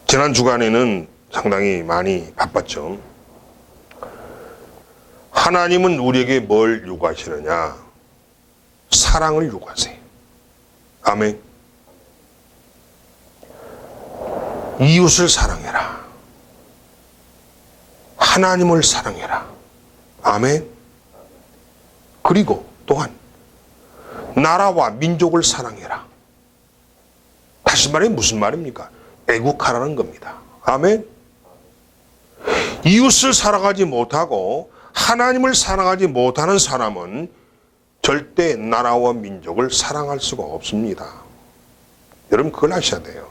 지난 주간에는 상당히 많이 바빴죠. 하나님은 우리에게 뭘 요구하시느냐? 사랑을 요구하세요. 아멘. 이웃을 사랑해라. 하나님을 사랑해라. 아멘. 그리고 또한 나라와 민족을 사랑해라. 다시 말해 무슨 말입니까? 애국하라는 겁니다. 아멘. 이웃을 사랑하지 못하고 하나님을 사랑하지 못하는 사람은 절대 나라와 민족을 사랑할 수가 없습니다. 여러분 그걸 아셔야 돼요.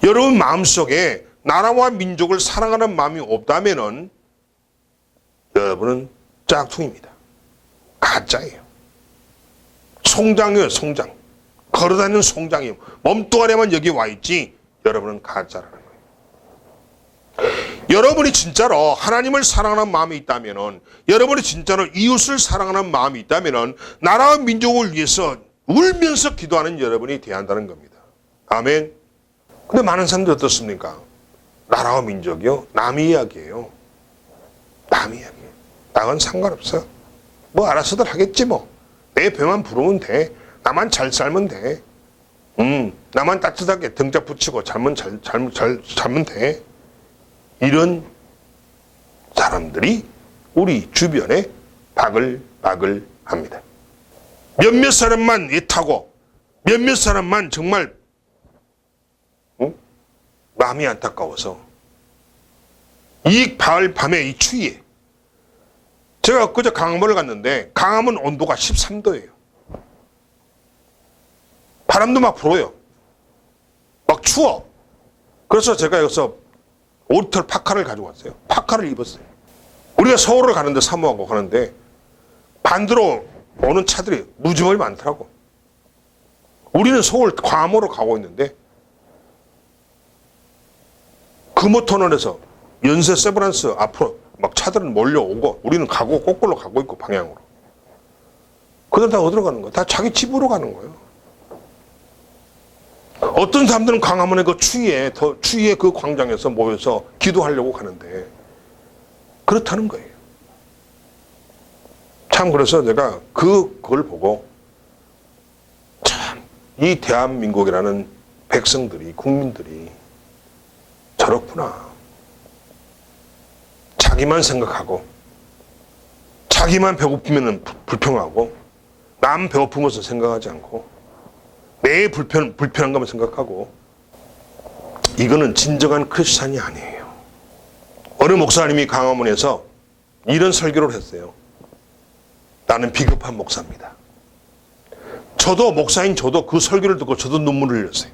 여러분 마음속에 나라와 민족을 사랑하는 마음이 없다면 여러분은 짝퉁입니다. 가짜예요. 송장이에요. 송장. 걸어다니는 송장이에요. 몸뚱아리만 여기 와 있지 여러분은 가짜라는 거예요. 여러분이 진짜로 하나님을 사랑하는 마음이 있다면, 여러분이 진짜로 이웃을 사랑하는 마음이 있다면 나라와 민족을 위해서 울면서 기도하는 여러분이 돼야 한다는 겁니다. 아멘. 근데 많은 사람들이 어떻습니까? 나라와 민족이요? 남의 이야기예요. 남의 이야기예요. 나건 상관없어. 뭐 알아서들 하겠지 뭐. 내 배만 부르면 돼. 나만 잘 살면 돼. 나만 따뜻하게 등짝 붙이고 잘면 돼. 이런 사람들이 우리 주변에 바글바글 합니다. 몇몇 사람만 애타고 몇몇 사람만 정말 마음이 안타까워서 이 가을 밤에 이 추위에 제가 그저 강화문을 갔는데 강화문 온도가 13도예요. 바람도 막 불어요. 막 추워. 그래서 제가 여기서 오리털 파카를 가지고 왔어요. 파카를 입었어요. 우리가 서울을 가는데 사모하고 가는데 반대로 오는 차들이 무지막이 많더라고. 우리는 서울 광화문으로 가고 있는데 금호터널에서 연세 세브란스 앞으로 막 차들은 몰려오고 우리는 거꾸로 가고 있고 방향으로. 그들 다 어디로 가는 거야? 다 자기 집으로 가는 거예요. 어떤 사람들은 광화문의 그 추위에 그 광장에서 모여서 기도하려고 가는데 그렇다는 거예요. 참 그래서 제가 그걸 보고 참 이 대한민국이라는 백성들이 국민들이 저렇구나. 자기만 생각하고 자기만 배고프면 불평하고 남 배고픈 것을 생각하지 않고 내 불편한 것만 생각하고 이거는 진정한 크리스찬이 아니에요. 어느 목사님이 강화문에서 이런 설교를 했어요. 나는 비겁한 목사입니다. 저도 목사인 저도 그 설교를 듣고 저도 눈물을 흘렸어요.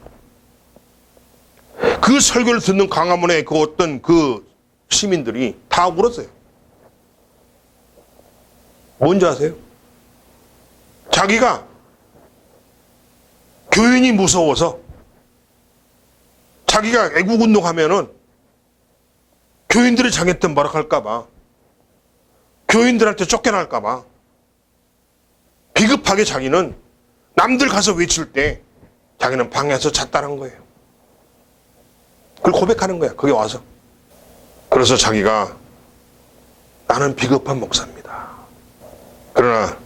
그 설교를 듣는 강화문의 그 어떤 그 시민들이 다 울었어요. 뭔지 아세요? 자기가 교인이 무서워서 자기가 애국운동하면은 교인들이 자기한테 뭐라 할까봐 교인들한테 쫓겨날까봐 비겁하게 자기는 남들 가서 외칠 때 자기는 방에서 잤다는 거예요. 그걸 고백하는 거야. 거기 와서. 그래서 자기가 나는 비겁한 목사입니다. 그러나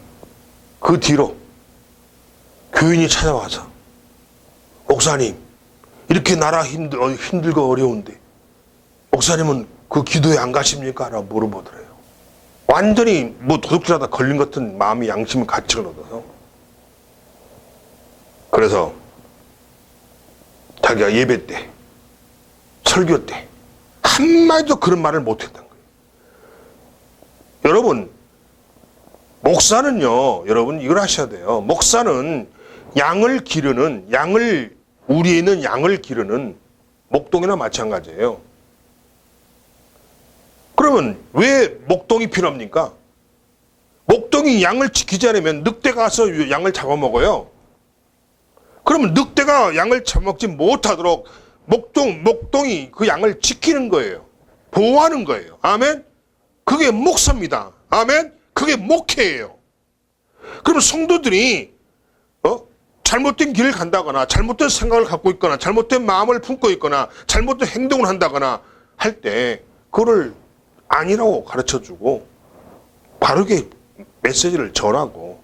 그 뒤로 교인이 찾아와서 목사님 이렇게 나라 힘들고 어려운데 목사님은 그 기도에 안 가십니까? 라고 물어보더래요. 완전히 뭐 도둑질하다 걸린 것 같은 마음이 양심 가책을 얻어서 그래서 자기가 예배 때 설교 때 한마디도 그런 말을 못했던 거예요. 여러분 목사는요 여러분 이걸 하셔야 돼요. 목사는 우리에 있는 양을 기르는 목동이나 마찬가지예요. 그러면 왜 목동이 필요합니까? 목동이 양을 지키지 않으면 늑대가 가서 양을 잡아먹어요. 그러면 늑대가 양을 잡아먹지 못하도록 목동이 그 양을 지키는 거예요. 보호하는 거예요. 아멘? 그게 목사입니다. 아멘? 그게 목회예요. 그러면 성도들이 잘못된 길을 간다거나 잘못된 생각을 갖고 있거나 잘못된 마음을 품고 있거나 잘못된 행동을 한다거나 할 때 그거를 아니라고 가르쳐주고 바르게 메시지를 전하고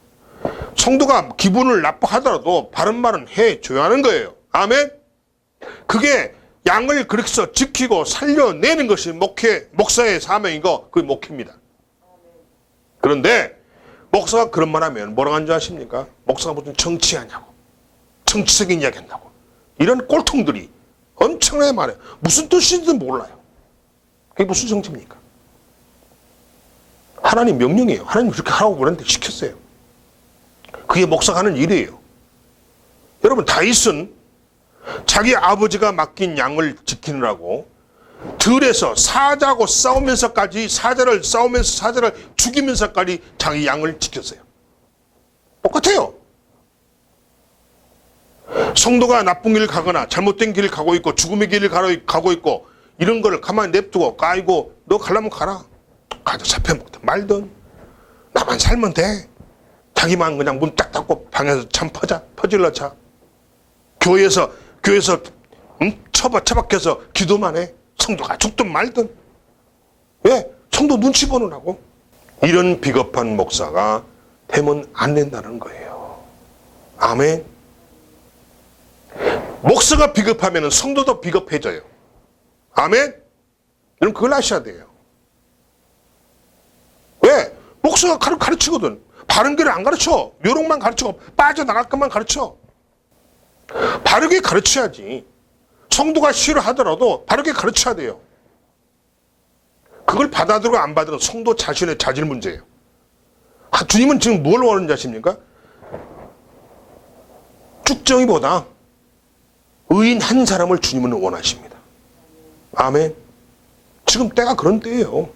성도가 기분을 나빠하더라도 바른 말은 해줘야 하는 거예요. 아멘. 그게 양을 그렇게 해서 지키고 살려내는 것이 목사의 사명이고 그게 목회입니다. 그런데 목사가 그런 말 하면 뭐라고 하는 줄 아십니까? 목사가 무슨 정치하냐고 정치적인 이야기 한다고 이런 꼴통들이 엄청나게 말해요. 무슨 뜻인지도 몰라요. 그게 무슨 정치입니까? 하나님 명령이에요. 하나님 그렇게 하라고 그랬는데 시켰어요. 그게 목사가 하는 일이에요. 여러분 다윗은 자기 아버지가 맡긴 양을 지키느라고 들에서 사자하고 싸우면서까지 사자를 죽이면서까지 자기 양을 지켰어요. 똑같아요. 성도가 나쁜 길을 가거나 잘못된 길을 가고 있고 죽음의 길을 가고 있고 이런 거를 가만히 냅두고 까이고 너 가려면 가라. 가서 잡혀먹든 말든 나만 살면 돼. 자기만 그냥 문 딱 닫고 방에서 참 퍼질러 차. 교회에서 처박혀서 기도만 해. 성도가 죽든 말든. 왜? 성도 눈치 보느라고. 이런 비겁한 목사가 되면 안 된다는 거예요. 아멘. 목사가 비겁하면 성도도 비겁해져요. 아멘. 여러분 그걸 아셔야 돼요. 왜? 목사가 가르치거든. 바른 길을 안 가르쳐. 요령만 가르치고 빠져나갈 것만 가르쳐. 바르게 가르쳐야지. 성도가 싫어하더라도 바르게 가르쳐야 돼요. 그걸 받아들고 안 받아들고 성도 자신의 자질 문제예요. 주님은 지금 뭘 원하는지 아십니까? 쭉정이보다 의인 한 사람을 주님은 원하십니다. 아멘. 지금 때가 그런 때예요.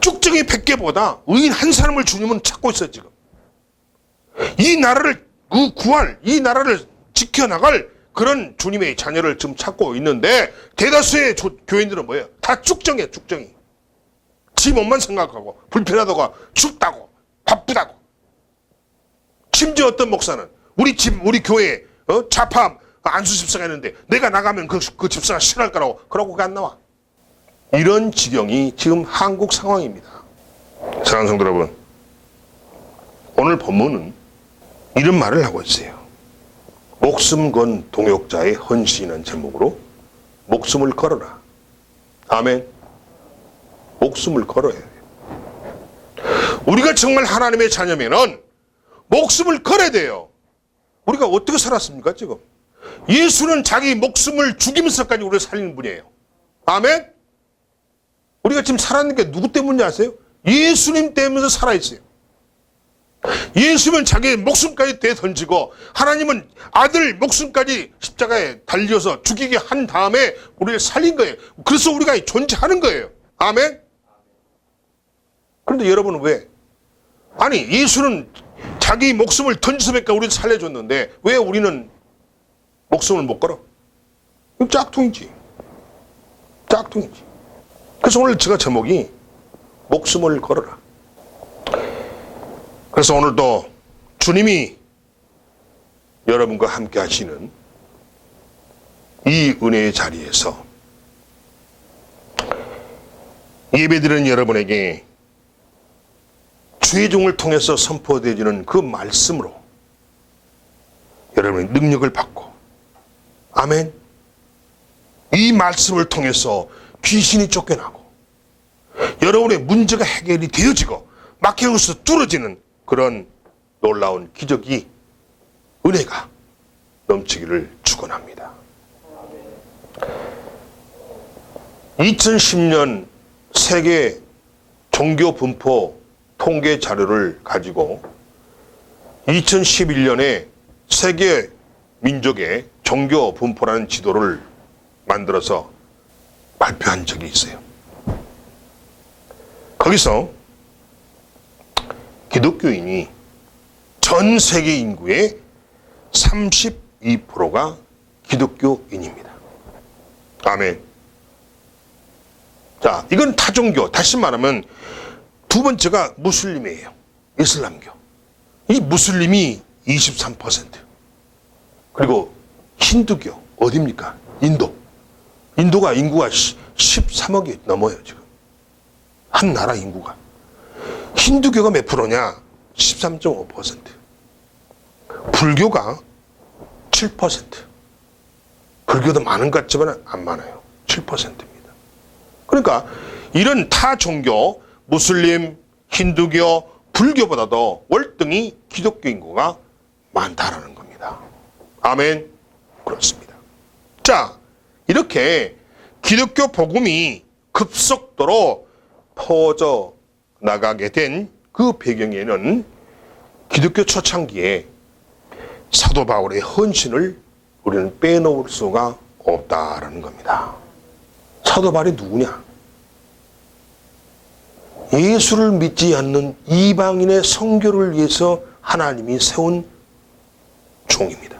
쭉정이 100개보다 의인 한 사람을 주님은 찾고 있어요. 지금 이 나라를 구할, 이 나라를 지켜나갈 그런 주님의 자녀를 지금 찾고 있는데 대다수의 교인들은 뭐예요? 다 쭉정이에요. 쭉정이. 지 몸만 생각하고 불편하다고 춥다고 바쁘다고. 심지어 어떤 목사는 우리 교회에 좌파 안수 집사가 있는데 내가 나가면 그 집사가 싫어할 거라고 그러고 안 나와. 이런 지경이 지금 한국 상황입니다. 사랑하는 성도 여러분, 오늘 본문은 이런 말을 하고 있어요. 목숨 건 동역자의 헌신이라는 제목으로 목숨을 걸어라. 아멘. 목숨을 걸어야 돼요. 우리가 정말 하나님의 자녀면은 목숨을 걸어야 돼요. 우리가 어떻게 살았습니까 지금? 예수는 자기 목숨을 죽이면서까지 우리를 살리는 분이에요. 아멘. 우리가 지금 살아있는 게 누구 때문인지 아세요? 예수님 때문에 살아있어요. 예수님은 자기의 목숨까지 대던지고 하나님은 아들 목숨까지 십자가에 달려서 죽이게 한 다음에 우리를 살린 거예요. 그래서 우리가 존재하는 거예요. 아멘. 그런데 여러분은 왜? 아니 예수는 자기 목숨을 던지서니까 우리를 살려줬는데 왜 우리는 목숨을 못 걸어? 짝퉁이지. 짝퉁이지. 그래서 오늘 제가 제목이 목숨을 걸어라. 그래서 오늘도 주님이 여러분과 함께 하시는 이 은혜의 자리에서 예배드리는 여러분에게 주의 종을 통해서 선포되어지는 그 말씀으로 여러분의 능력을 받고 아멘. 이 말씀을 통해서 귀신이 쫓겨나고 여러분의 문제가 해결이 되어지고 막혀서 뚫어지는 그런 놀라운 기적이 은혜가 넘치기를 축원합니다. 2010년 세계 종교 분포 통계 자료를 가지고 2011년에 세계 민족의 종교 분포라는 지도를 만들어서 발표한 적이 있어요. 거기서 기독교인이 전 세계 인구의 32%가 기독교인입니다. 아멘. 자, 이건 타종교. 다시 말하면 두 번째가 무슬림이에요. 이슬람교. 이 무슬림이 23%. 그리고 힌두교 어디입니까? 인도가 인구가 13억이 넘어요 지금. 한 나라 인구가. 힌두교가 몇 프로냐? 13.5%. 불교가 7%. 불교도 많은 것 같지만 안 많아요. 7%입니다. 그러니까 이런 타 종교, 무슬림, 힌두교, 불교보다도 월등히 기독교 인구가 많다라는 겁니다. 아멘. 그렇습니다. 자, 이렇게 기독교 복음이 급속도로 퍼져 나가게 된 그 배경에는 기독교 초창기에 사도 바울의 헌신을 우리는 빼놓을 수가 없다라는 겁니다. 사도 바울이 누구냐? 예수를 믿지 않는 이방인의 선교를 위해서 하나님이 세운 종입니다.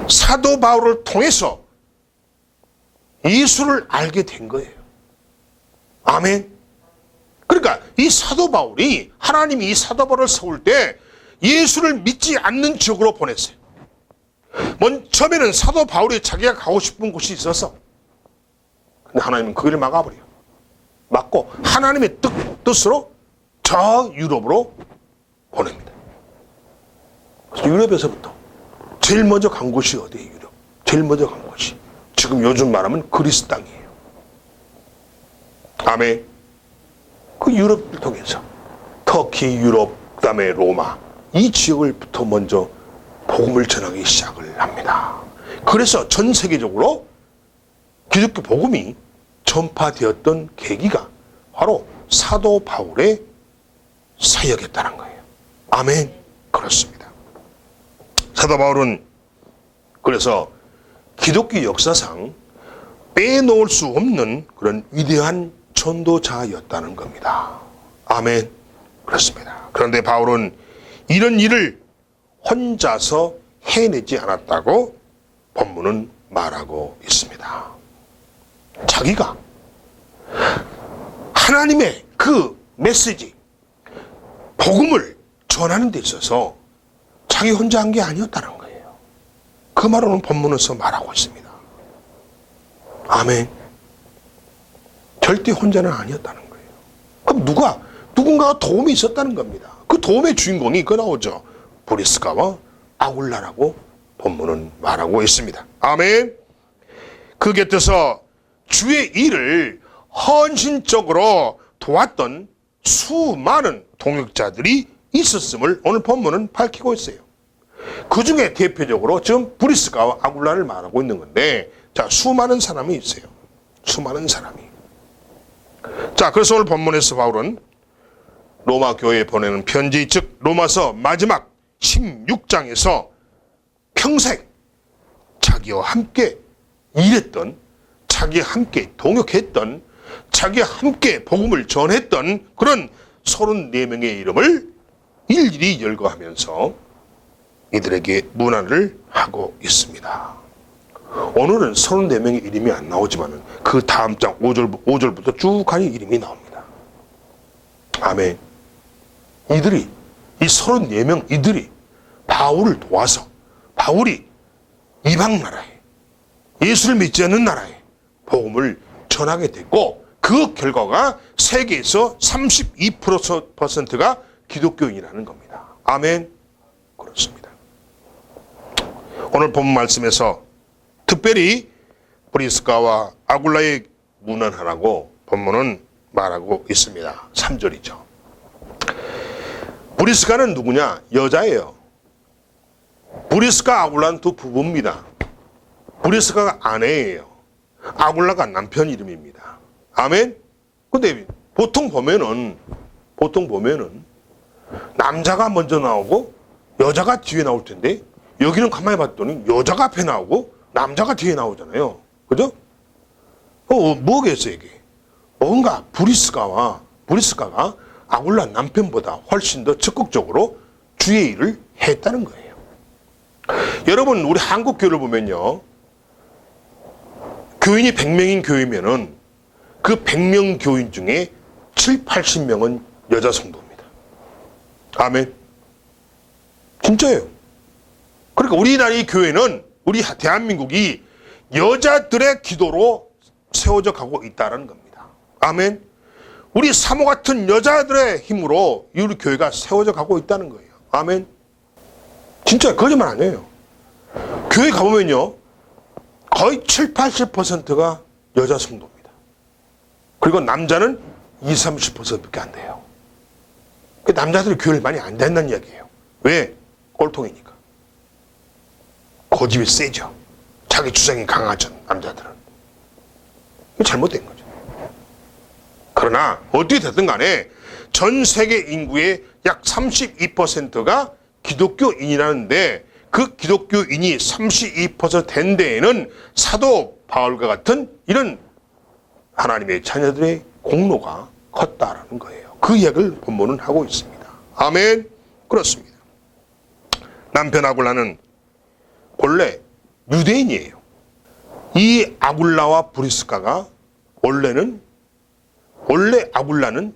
사도 바울을 통해서 예수를 알게 된 거예요. 아멘. 그러니까 이 사도 바울이 하나님이 이 사도 바울을 세울 때 예수를 믿지 않는 지역으로 보냈어요. 처음에는 사도 바울이 자기가 가고 싶은 곳이 있어서 근데 하나님은 그 길을 막아버려요. 막고 하나님의 뜻으로 저 유럽으로 보냅니다. 그래서 유럽에서부터 제일 먼저 간 곳이 어디예요? 유럽. 제일 먼저 간 곳이 지금 요즘 말하면 그리스 땅이에요. 아멘. 그 유럽을 통해서 터키, 유럽, 그 다음에 로마 이 지역을부터 먼저 복음을 전하기 시작을 합니다. 그래서 전 세계적으로 기독교 복음이 전파되었던 계기가 바로 사도 바울의 사역이었다는 거예요. 아멘. 그렇습니다. 사도 바울은 그래서 기독교 역사상 빼놓을 수 없는 그런 위대한 전도자였다는 겁니다. 아멘. 그렇습니다. 그런데 바울은 이런 일을 혼자서 해내지 않았다고 본문은 말하고 있습니다. 자기가 하나님의 그 메시지, 복음을 전하는 데 있어서 자기 혼자 한 게 아니었다는 거예요. 그 말로는 본문에서 말하고 있습니다. 아멘. 절대 혼자는 아니었다는 거예요. 그럼 누군가가 도움이 있었다는 겁니다. 그 도움의 주인공이 그 나오죠. 브리스가와 아굴라라고 본문은 말하고 있습니다. 아멘. 그 곁에서 주의 일을 헌신적으로 도왔던 수많은 동역자들이 있었음을 오늘 본문은 밝히고 있어요. 그 중에 대표적으로 지금 브리스가와 아굴라를 말하고 있는 건데, 자, 수많은 사람이 있어요. 수많은 사람이. 자, 그래서 오늘 본문에서 바울은 로마 교회에 보내는 편지, 즉 로마서 마지막 16장에서 평생 자기와 함께 일했던, 자기와 함께 동역했던, 자기와 함께 복음을 전했던 그런 34명의 이름을 일일이 열거하면서 이들에게 문안을 하고 있습니다. 오늘은 34명의 이름이 안 나오지만 그 다음 장 5절부터 쭉 가니 이름이 나옵니다. 아멘. 이 34명 이들이 바울을 도와서 바울이 이방 나라에, 예수를 믿지 않는 나라에 복음을 전하게 됐고, 그 결과가 세계에서 32%가 기독교인이라는 겁니다. 아멘. 그렇습니다. 오늘 본문 말씀에서 특별히 브리스가와 아굴라의 문안하라고 본문은 말하고 있습니다. 3절이죠. 브리스가는 누구냐? 여자예요. 브리스가 아굴라는 두 부부입니다. 브리스가가 아내예요. 아굴라가 남편 이름입니다. 아멘. 근데 보통 보면은 남자가 먼저 나오고 여자가 뒤에 나올 텐데, 여기는 가만히 봤더니 여자가 앞에 나오고 남자가 뒤에 나오잖아요. 그죠? 뭐겠어요, 이게? 뭔가 브리스가가 아굴라 남편보다 훨씬 더 적극적으로 주의 일을 했다는 거예요. 여러분, 우리 한국 교회를 보면요, 교인이 100명인 교회면은 그 100명 교인 중에 7, 80명은 여자 성도입니다. 아멘. 진짜예요. 그러니까 우리나라의 교회는, 우리 대한민국이 여자들의 기도로 세워져 가고 있다는 겁니다. 아멘. 우리 사모 같은 여자들의 힘으로 우리 교회가 세워져 가고 있다는 거예요. 아멘. 진짜 거짓말 아니에요. 교회 가보면요, 거의 7, 80%가 여자 성도입니다. 그리고 남자는 20, 30%밖에 안 돼요. 남자들이 교회를 많이 안 다닌다는 이야기예요. 왜? 꼴통이니까. 고집이 세죠. 자기 주장이 강하죠, 남자들은. 이게 잘못된 거죠. 그러나 어떻게 됐든 간에 전 세계 인구의 약 32%가 기독교인이라는데, 그 기독교인이 32%된 데에는 사도 바울과 같은 이런 하나님의 자녀들의 공로가 컸다라는 거예요. 그 이야기를 본문은 하고 있습니다. 아멘. 그렇습니다. 남편 아굴라는 본래 유대인이에요. 이 아굴라와 브리스가가 원래 아굴라는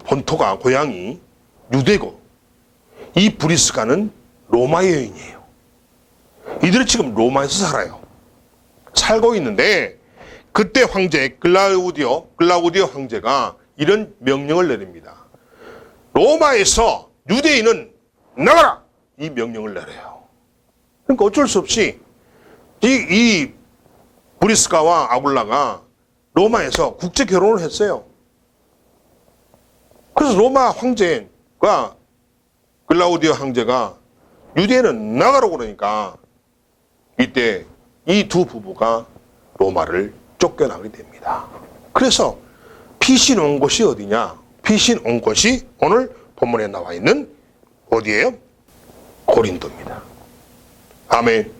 본토가 고향이 유대고, 이 브리스가는 로마 여인이에요. 이들은 지금 로마에서 살아요. 살고 있는데, 그때 황제 글라우디오 황제가 이런 명령을 내립니다. 로마에서 유대인은 나가라! 이 명령을 내려요. 그러니까 어쩔 수 없이 이 브리스가와 아굴라가 로마에서 국제 결혼을 했어요. 그래서 로마 황제가, 글라우디오 황제가 유대인은 나가라고 그러니까 이때 이 두 부부가 로마를 쫓겨나게 됩니다. 그래서 피신 온 곳이 어디냐? 피신 온 곳이 오늘 본문에 나와 있는 어디예요? 고린도입니다. 아멘.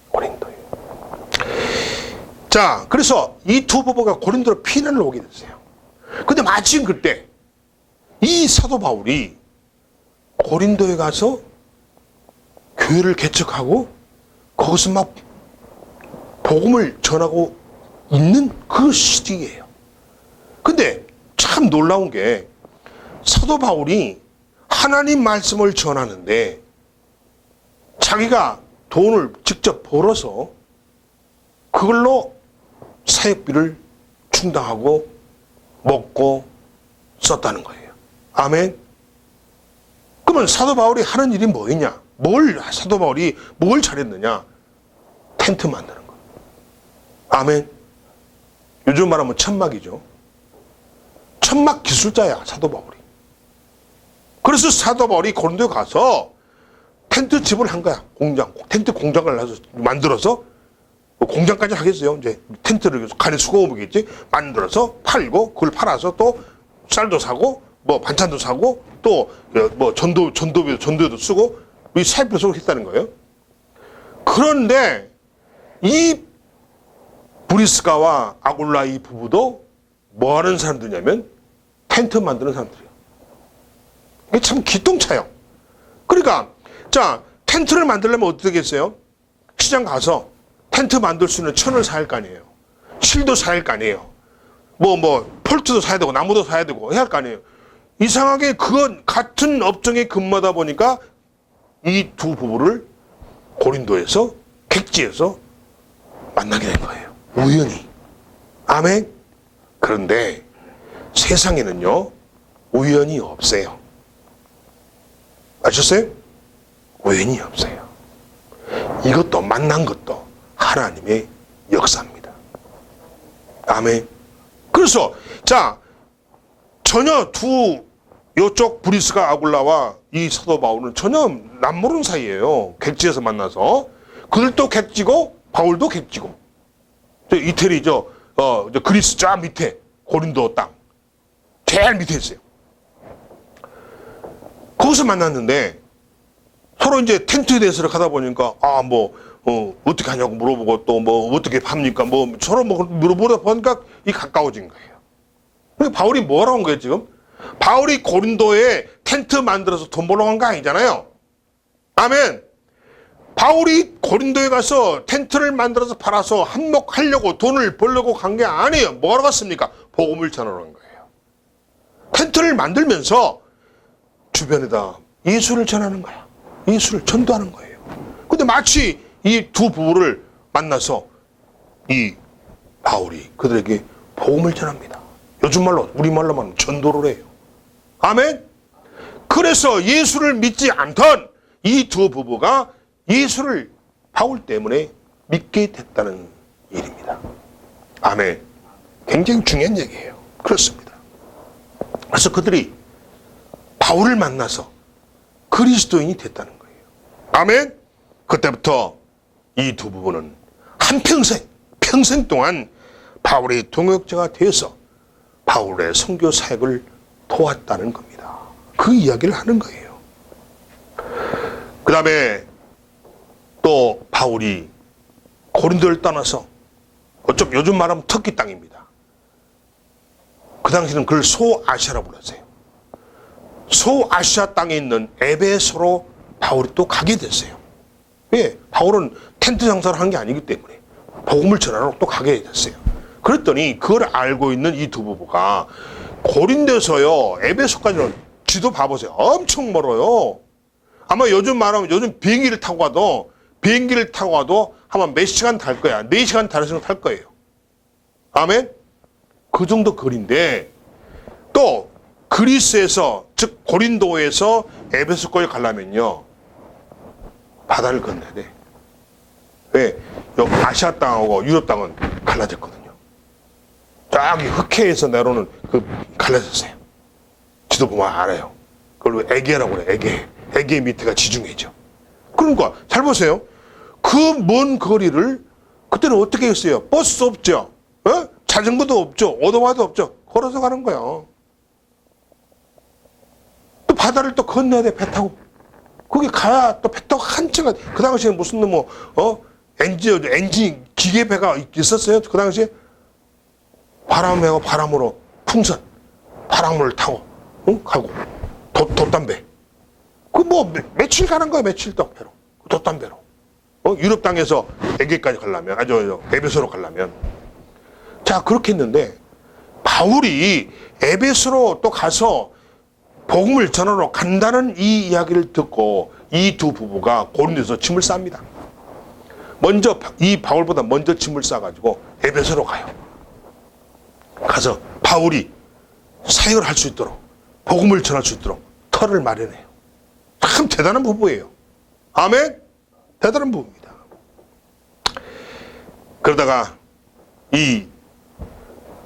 고린도예요. 자, 그래서 이 두 부부가 고린도로 피난을 오게 됐어요. 근데 마침 그때 이 사도 바울이 고린도에 가서 교회를 개척하고 거기서 막 복음을 전하고 있는 그 시기예요. 근데 참 놀라운 게, 사도 바울이 하나님 말씀을 전하는데 자기가 돈을 직접 벌어서 그걸로 사역비를 충당하고 먹고 썼다는 거예요. 아멘. 그러면 사도 바울이 하는 일이 뭐였냐? 사도 바울이 뭘 잘했느냐? 텐트 만드는 거. 아멘. 요즘 말하면 천막이죠. 천막 기술자야, 사도 바울이. 그래서 사도 바울이 고린도에 가서 텐트 집을 한 거야. 텐트 공장을 만들어서, 공장까지 하겠어요. 이제 텐트를 간에 수고하겠지. 만들어서 팔고, 그걸 팔아서 또 쌀도 사고, 뭐 반찬도 사고, 또 뭐 전도비도 쓰고, 이 사업비를 쓰고 했다는 거예요. 그런데 이 브리스가와 아굴라 이 부부도 뭐 하는 사람들이냐면 텐트 만드는 사람들이에요. 이게 참 기똥차요. 그러니까 자, 텐트를 만들려면 어떻게 되겠어요? 시장 가서 텐트 만들 수 있는 천을 사야 할 거 아니에요. 실도 사야 할 거 아니에요. 폴트도 사야 되고 나무도 사야 되고 해야 할 거 아니에요. 이상하게 그건 같은 업종에 근무하다 보니까 이 두 부부를 고린도에서, 객지에서 만나게 된 거예요. 우연히. 아멘. 그런데 세상에는요, 우연이 없어요. 아셨어요? 우연이 없어요. 이것도, 만난 것도 하나님의 역사입니다. 아멘. 그래서 자, 전혀 요쪽 브리스가 아굴라와 이 사도 바울은 전혀 남모르는 사이예요. 객지에서 만나서. 그들도 객지고 바울도 객지고. 이태리죠. 그리스 저 밑에 고린도 땅 제일 밑에 있어요. 거기서 만났는데 서로 이제 텐트에 대해서 가다 보니까 어떻게 하냐고 물어보고 또 어떻게 팝니까? 서로 물어보다 보니까 가까워진 거예요. 그러니까 바울이 뭐라고 한 거예요, 지금? 바울이 고린도에 텐트 만들어서 돈 벌러 간 거 아니잖아요. 아멘. 바울이 고린도에 가서 텐트를 만들어서 팔아서 한몫하려고 돈을 벌려고 간 게 아니에요. 뭐하러 갔습니까? 복음을 전하러 간 거예요. 텐트를 만들면서 주변에다 예수를 전하는 거야. 예수를 전도하는 거예요. 근데 마치 이 두 부부를 만나서 이 바울이 그들에게 복음을 전합니다. 요즘 말로, 우리말로 말하면 전도를 해요. 아멘? 그래서 예수를 믿지 않던 이 두 부부가 예수를 바울 때문에 믿게 됐다는 일입니다. 아멘. 굉장히 중요한 얘기예요. 그렇습니다. 그래서 그들이 바울을 만나서 그리스도인이 됐다는 거예요. 아멘. 그때부터 이 두 부부는 평생 동안 바울의 동역자가 되어서 바울의 선교 사역을 도왔다는 겁니다. 그 이야기를 하는 거예요. 그 다음에 또 바울이 고린도를 떠나서 어쩜 요즘 말하면 터키 땅입니다. 그 당시는 그걸 소아시아라고 불렀어요. 소아시아 땅에 있는 에베소로 바울이 또 가게 됐어요. 왜? 바울은 텐트 장사를 한 게 아니기 때문에 복음을 전하러 또 가게 됐어요. 그랬더니 그걸 알고 있는 이 두 부부가 고린도에서요 에베소까지는 지도 봐보세요. 엄청 멀어요. 아마 요즘 말하면 요즘 비행기를 타고 가도 아마 몇 시간 탈 거야. 4시간 탈 거예요. 아멘? 그 정도 거리인데 또 그리스에서 즉 고린도에서 에베소까지 가려면요 바다를 건너야 돼. 왜? 여기 아시아 땅하고 유럽 땅은 갈라졌거든요. 저기 흑해에서 내려오는 그 갈라졌어요. 지도 보면 알아요. 그걸 에게라고 그래. 에게 밑에가 지중해죠. 그러니까 잘 보세요. 그 먼 거리를 그때는 어떻게 했어요? 버스 없죠. 자전거도 없죠. 오토바이도 없죠. 걸어서 가는 거예요. 또 바다를 또 건너야 돼. 배 타고. 거기 가야 또 배 타고 한참 그 당시에 무슨 엔진 기계 배가 있었어요. 그 당시에 바람으로 풍선 바람을 타고 가고 돛담배 그 며칠 가는 거야. 며칠 또 배로 돛담배로 유럽 땅에서 에게까지 가려면 에베소로 가려면 자 그렇게 했는데 바울이 에베소로 또 가서 복음을 전하러 간다는 이 이야기를 듣고 이 두 부부가 고린도에서 짐을 쌉니다. 먼저 이 바울보다 먼저 짐을 싸가지고 에베소로 가요. 가서 바울이 사역을 할 수 있도록 복음을 전할 수 있도록 터를 마련해요. 참 대단한 부부예요. 아멘? 대단한 부부입니다. 그러다가 이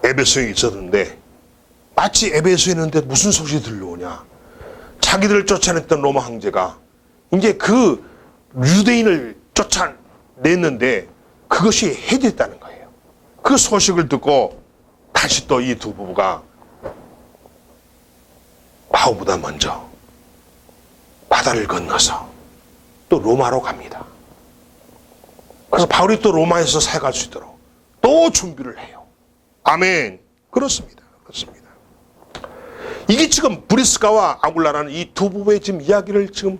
에베소에 있었는데 마치 에베소에 있는데 무슨 소식이 들려오냐. 자기들을 쫓아냈던 로마 황제가 이제 그 유대인을 쫓아냈는데 그것이 해제됐다는 거예요. 그 소식을 듣고 다시 또 이 두 부부가 바울보다 먼저 바다를 건너서 또 로마로 갑니다. 그래서 바울이 또 로마에서 사역할 수 있도록 또 준비를 해요. 아멘. 그렇습니다. 그렇습니다. 이게 지금 브리스가와 아굴라라는 이 두 부부의 지금 이야기를 지금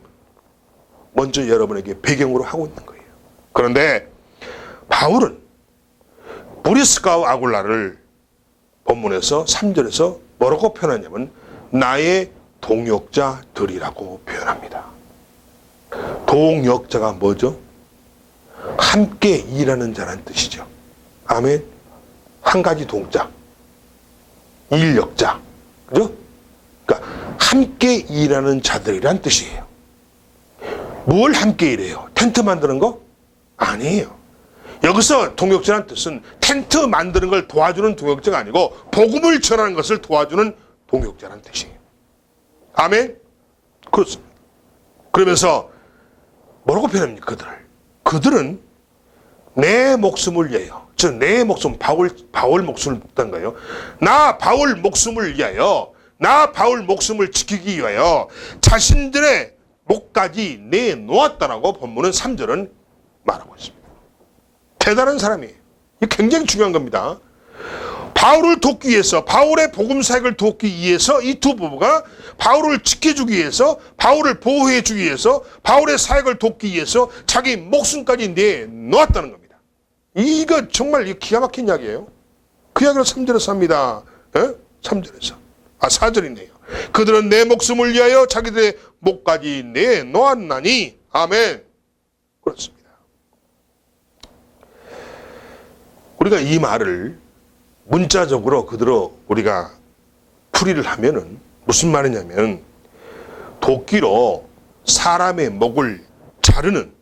먼저 여러분에게 배경으로 하고 있는 거예요. 그런데 바울은 브리스가와 아굴라를 본문에서 3절에서 뭐라고 표현하냐면 나의 동역자들이라고 표현합니다. 동역자가 뭐죠? 함께 일하는 자라는 뜻이죠. 아멘. 한 가지 동자, 일역자, 그죠? 그러니까 함께 일하는 자들이란 뜻이에요. 뭘 함께 일해요? 텐트 만드는 거? 아니에요. 여기서 동역자란 뜻은 텐트 만드는 걸 도와주는 동역자가 아니고 복음을 전하는 것을 도와주는 동역자란 뜻이에요. 아멘? 그렇습니다. 그러면서 뭐라고 표현합니까? 그들은 내 목숨을 위하여, 즉 내 목숨, 바울 목숨을 묻던 거예요. 나 바울 목숨을 위하여, 나 바울 목숨을 지키기 위하여 자신들의 목까지 내놓았다라고 본문은 3절은 말하고 있습니다. 대단한 사람이에요. 이게 굉장히 중요한 겁니다. 바울을 돕기 위해서, 바울의 복음 사역을 돕기 위해서 이 두 부부가 바울을 지켜주기 위해서, 바울을 보호해주기 위해서, 바울의 사역을 돕기 위해서 자기 목숨까지 내놓았다는 겁니다. 이거 정말 기가 막힌 이야기예요. 그 이야기를 3절에서 합니다. 3절에서. 4절이네요. 그들은 내 목숨을 위하여 자기들의 목까지 내놓았나니. 아멘. 그렇습니다. 우리가 이 말을 문자적으로 그대로 우리가 풀이를 하면은 무슨 말이냐면, 도끼로 사람의 목을 자르는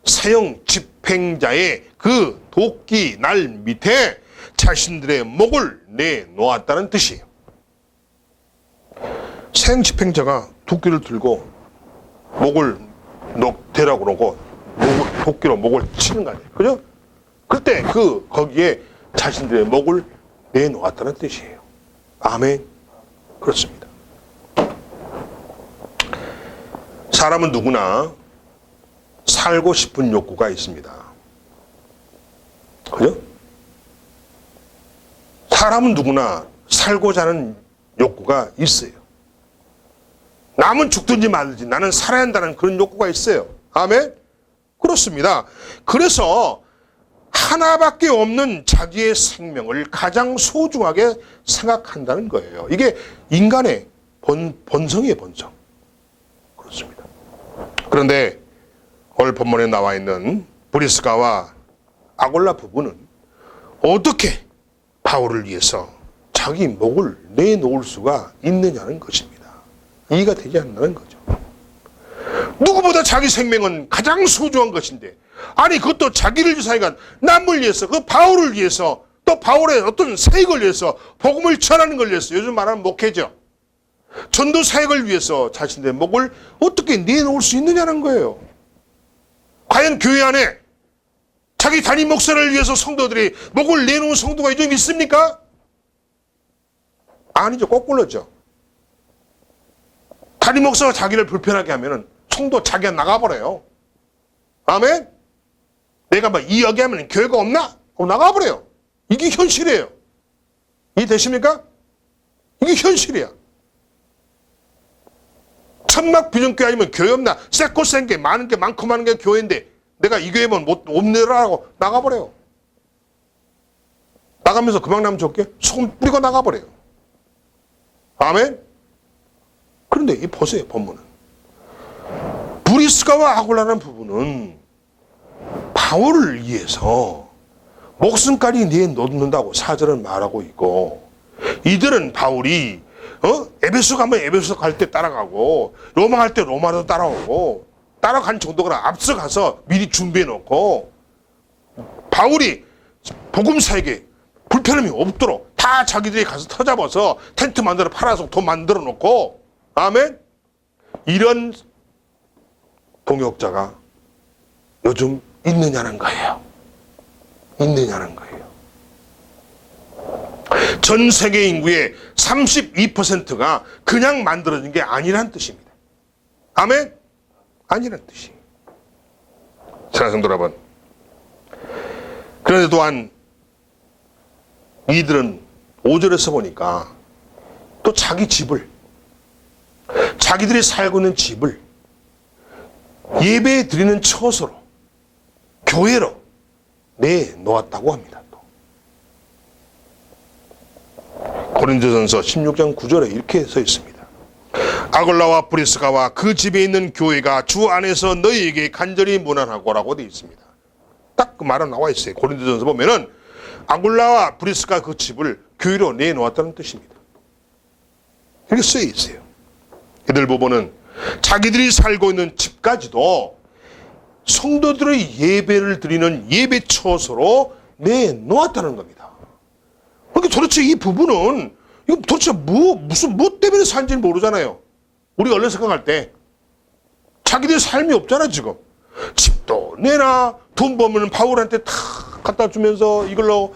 사형 집행자의 그 도끼 날 밑에 자신들의 목을 내놓았다는 뜻이에요. 사형 집행자가 도끼를 들고 목을 대라고 그러고 도끼로 목을 치는 거 아니에요. 그죠? 그때 거기에 자신들의 목을 내놓았다는 뜻이에요. 아멘. 그렇습니다. 사람은 누구나 살고 싶은 욕구가 있습니다. 그죠? 사람은 누구나 살고자 하는 욕구가 있어요. 남은 죽든지 말든지 나는 살아야 한다는 그런 욕구가 있어요. 아멘? 그렇습니다. 그래서 하나밖에 없는 자기의 생명을 가장 소중하게 생각한다는 거예요. 이게 인간의 본성이에요, 본성. 그렇습니다. 그런데 오늘 본문에 나와 있는 브리스가와 아골라 부부는 어떻게 바울을 위해서 자기 목을 내놓을 수가 있느냐는 것입니다. 이해가 되지 않는다는 거죠. 누구보다 자기 생명은 가장 소중한 것인데, 아니 그것도 자기를 위해서, 남을 위해서, 그 바울을 위해서, 또 바울의 어떤 사역을 위해서, 복음을 전하는 걸 위해서, 요즘 말하는 목회죠. 전도 사역을 위해서 자신의 목을 어떻게 내놓을 수 있느냐는 거예요. 과연 교회 안에 자기 담임 목사를 위해서 성도들이 목을 내놓은 성도가 좀 있습니까? 아니죠. 거꾸로죠. 담임 목사가 자기를 불편하게 하면은 성도 자기가 나가버려요. 아멘? 내가 막 이야기하면 교회가 없나? 나가버려요. 이게 현실이에요. 이해되십니까? 이게 현실이야. 천막 비전교회 아니면 교회 없나? 쎄고 센 게 많은 게 많고 많은 게 교회인데 내가 이 교회면 못 내라고 나가버려요. 나가면서 그만 나면 좋게 소금 뿌리고 나가버려요. 아멘? 그런데 이 보세요, 본문은. 브리스가와 아굴라라는 부부는 바울을 위해서 목숨까지 내놓는다고 4절은 말하고 있고, 이들은 바울이 에베소 가면 에베소 갈 때 따라가고, 로마 갈 때 로마도 따라오고, 따라간 정도가 앞서가서 미리 준비해 놓고, 바울이 복음 사역에 불편함이 없도록 다 자기들이 가서 터잡아서 텐트 만들어 팔아서 돈 만들어 놓고, 아멘? 이런 동역자가 요즘 있느냐는 거예요. 있느냐는 거예요. 전 세계 인구의 32%가 그냥 만들어진 게 아니란 뜻입니다. 아멘? 아니란 뜻이에요. 사랑하는 성도 여러분, 그런데 또한 이들은 5절에서 보니까 또 자기 집을, 자기들이 살고 있는 집을 예배 드리는 처소로, 교회로 내놓았다고 합니다. 또 고린도전서 16장 9절에 이렇게 써 있습니다. 아골라와 브리스가와 그 집에 있는 교회가 주 안에서 너희에게 간절히 문안하고라고 되어 있습니다. 딱 그 말은 나와 있어요. 고린도전서 보면은 아골라와 브리스가 그 집을 교회로 내놓았다는 뜻입니다. 이렇게 쓰여 있어요. 이들 부부는 자기들이 살고 있는 집까지도 성도들의 예배를 드리는 예배 처소로 내놓았다는 겁니다. 그러니까 도대체 이 부부는 이거 도대체 뭐 때문에 사는지는 모르잖아요. 우리가 얼른 생각할 때 자기들 삶이 없잖아. 지금 집도 내놔, 돈 벌면 바울한테 다 갖다 주면서 이걸로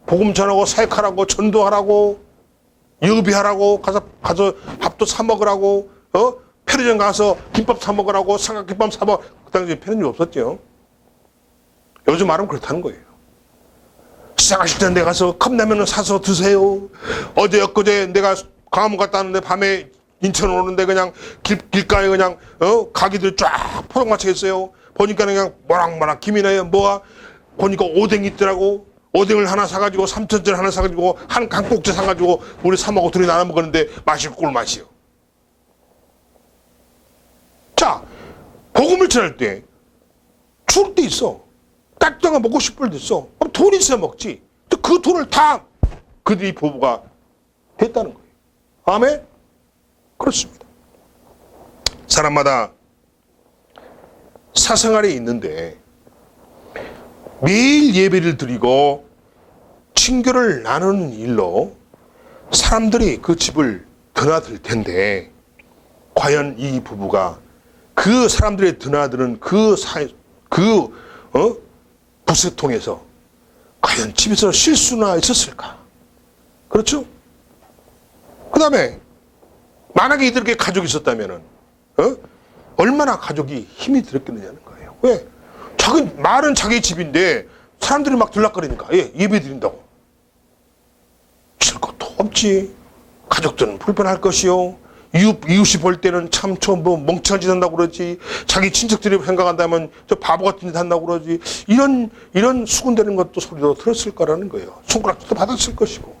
복음 전하고 사역하라고, 전도하라고, 예비하라고, 가서 밥도 사 먹으라고, 편의점 가서 김밥 사 먹으라고, 삼각김밥 사 먹. 그 당시에 편의점 없었죠. 요즘 말하면 그렇다는 거예요. 시장하실 때 내가 가서 컵라면을 사서 드세요. 어제 엊그제 내가 강화문 갔다 왔는데 밤에 인천 오는데 그냥 길가에 그냥 가게들 쫙 포장마차 있어요. 보니까 그냥 모락모락 김이나요 뭐가, 보니까 오뎅 있더라고. 오뎅을 하나 사가지고 삼천절 하나 사가지고 한 강국제 사가지고 우리 3하고 둘이 나눠 먹었는데 맛이 꿀맛이요. 자, 복음을 전할 때 추울 때 있어. 따뜻한 거 먹고 싶을 때 있어. 그럼 돈이 있어야 먹지. 또 그 돈을 다 그들이 부부가 했다는 거예요. 아멘? 그렇습니다. 사람마다 사생활이 있는데 매일 예배를 드리고 친교를 나누는 일로 사람들이 그 집을 드나들 텐데 과연 이 부부가 그 사람들의 드나드는 그 붓을 통해서 과연 집에서 실수나 있었을까? 그렇죠? 그 다음에 만약에 이들에게 가족이 있었다면 얼마나 가족이 힘이 들었겠느냐는 거예요. 왜? 말은 자기 집인데 사람들이 막 들락거리니까 예배 드린다고. 있을 것도 없지. 가족들은 불편할 것이요. 이웃이 볼 때는 참 멍청한 짓 한다고 그러지. 자기 친척들이 생각한다면 저 바보 같은 짓 한다고 그러지. 이런 수군대는 것도 소리도 들었을 거라는 거예요. 손가락도 받았을 것이고.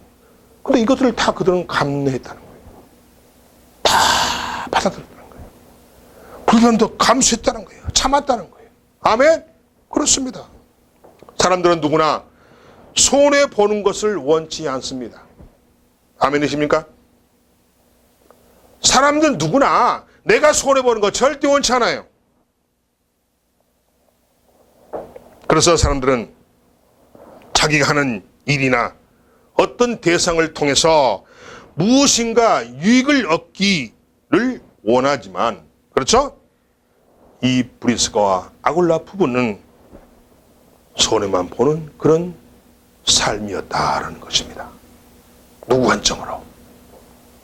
근데 이것들을 다 그들은 감내했다는 거예요. 다 받아들였다는 거예요. 불편도 감수했다는 거예요. 참았다는 거예요. 아멘? 그렇습니다. 사람들은 누구나 손해보는 것을 원치 않습니다. 아멘이십니까? 사람들은 누구나 내가 손해보는 거 절대 원치 않아요. 그래서 사람들은 자기가 하는 일이나 어떤 대상을 통해서 무엇인가 유익을 얻기를 원하지만, 그렇죠? 이 브리스가와 아굴라 부부는 손해만 보는 그런 삶이었다라는 것입니다. 누구 관점으로?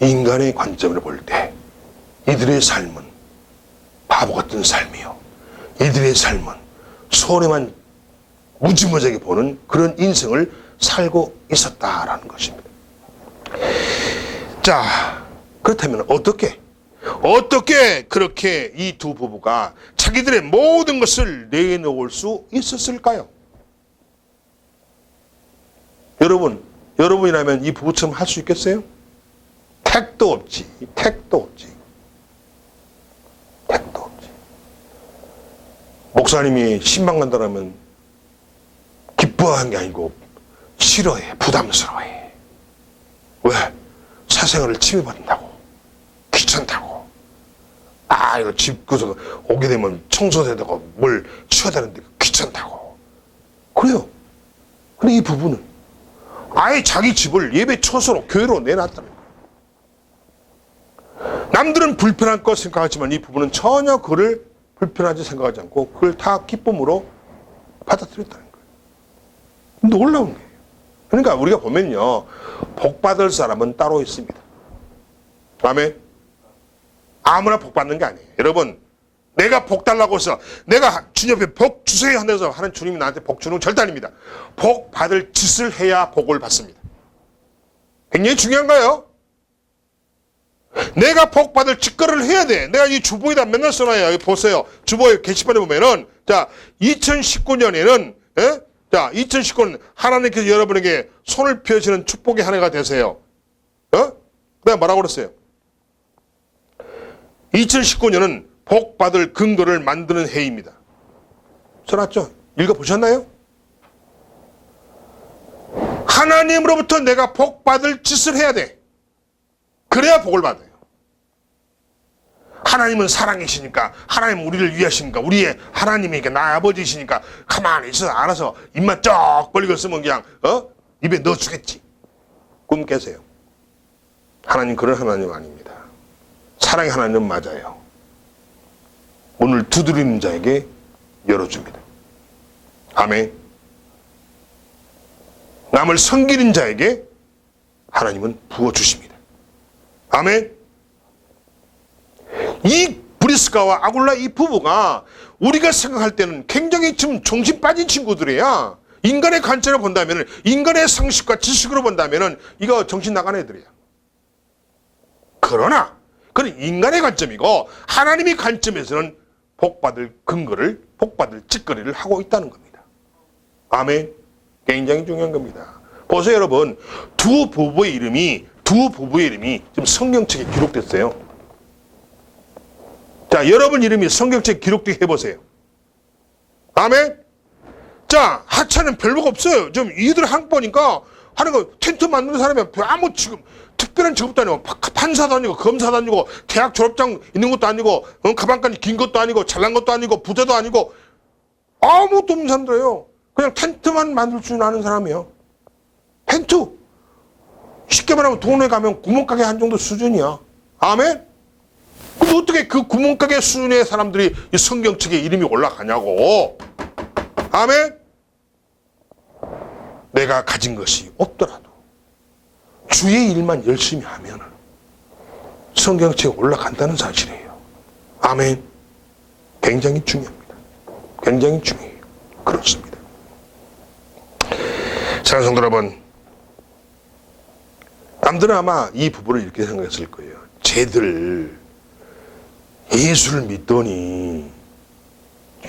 인간의 관점으로 볼 때 이들의 삶은 바보 같은 삶이요. 이들의 삶은 손해만 무지무지하게 보는 그런 인생을 살고 있었다라는 것입니다. 자, 그렇다면 어떻게 그렇게 이 두 부부가 자기들의 모든 것을 내놓을 수 있었을까요? 여러분이라면 이 부부처럼 할 수 있겠어요? 택도 없지. 목사님이 신방 간다면 기뻐하는 게 아니고 싫어해, 부담스러워해. 왜? 사생활을 침해받는다고, 귀찮다고. 이거 집 구석 오게 되면 청소해야 되고 뭘 치워야 되는데 귀찮다고. 그래요. 근데 이 부부는 아예 자기 집을 예배 처소로 교회로 내놨다는 거예요. 남들은 불편할 것 생각하지만 이 부부는 전혀 그를 불편하지 생각하지 않고 그걸 다 기쁨으로 받아들였다는 거예요. 놀라운 거예요. 그러니까 우리가 보면요, 복 받을 사람은 따로 있습니다. 아멘. 아무나 복 받는 게 아니에요. 여러분, 내가 복 달라고 해서 내가 주님 앞에 복 주세요 하면서 하는 주님이 나한테 복 주는 건 절대 아닙니다. 복 받을 짓을 해야 복을 받습니다. 굉장히 중요한 거예요. 내가 복 받을 짓거리를 해야 돼. 내가 이 주보에다 맨날 써놔요. 여기 보세요. 주보에 게시판에 보면은, 자, 2019년에는, 자, 2019년 하나님께서 여러분에게 손을 펴시는 축복의 한 해가 되세요. 내가 뭐라고 그랬어요? 2019년은 복 받을 근거를 만드는 해입니다. 써놨죠? 읽어보셨나요? 하나님으로부터 내가 복 받을 짓을 해야 돼. 그래야 복을 받아요. 하나님은 사랑이시니까, 하나님은 우리를 위하시니까, 우리의 하나님이니까, 나의 아버지시니까 가만히 있어서 알아서 입만 쩍 벌리고 있으면 그냥 입에 넣어주겠지. 꿈 깨세요. 하나님 그런 하나님 아닙니다. 사랑의 하나님은 맞아요. 문을 두드리는 자에게 열어줍니다. 아멘. 남을 섬기는 자에게 하나님은 부어주십니다. 아멘. 이 브리스가와 아굴라 이 부부가 우리가 생각할 때는 굉장히 지금 정신 빠진 친구들이야. 인간의 관점으로 본다면, 인간의 상식과 지식으로 본다면 이거 정신 나간 애들이야. 그러나 그건 인간의 관점이고 하나님의 관점에서는 복받을 근거를, 복받을 짓거리를 하고 있다는 겁니다. 아멘. 굉장히 중요한 겁니다. 보세요, 여러분. 두 부부의 이름이 지금 성경책에 기록됐어요. 자, 여러분 이름이 성경책에 기록되게 해보세요. 아멘? 자, 하찮은 별로가 없어요. 좀 이들 한 보니까 하는 거 텐트 만드는 사람이 아무 지금 특별한 직업도 아니고 판사도 아니고 검사도 아니고 대학 졸업장 있는 것도 아니고 가방까지 긴 것도 아니고 잘난 것도 아니고 부자도 아니고 아무것도 없는 사람들이에요. 그냥 텐트만 만들 줄 아는 사람이에요. 텐트. 쉽게 말하면 동네 가면 구멍가게 한 정도 수준이야. 아멘? 그럼 어떻게 그 구멍가게 수준의 사람들이 이 성경책에 이름이 올라가냐고. 아멘? 내가 가진 것이 없더라도 주의 일만 열심히 하면 성경책에 올라간다는 사실이에요. 아멘? 굉장히 중요합니다. 굉장히 중요해요. 그렇습니다. 사랑하는 성도 여러분, 남들은 아마 이 부부를 이렇게 생각했을 거예요. 쟤들 예수를 믿더니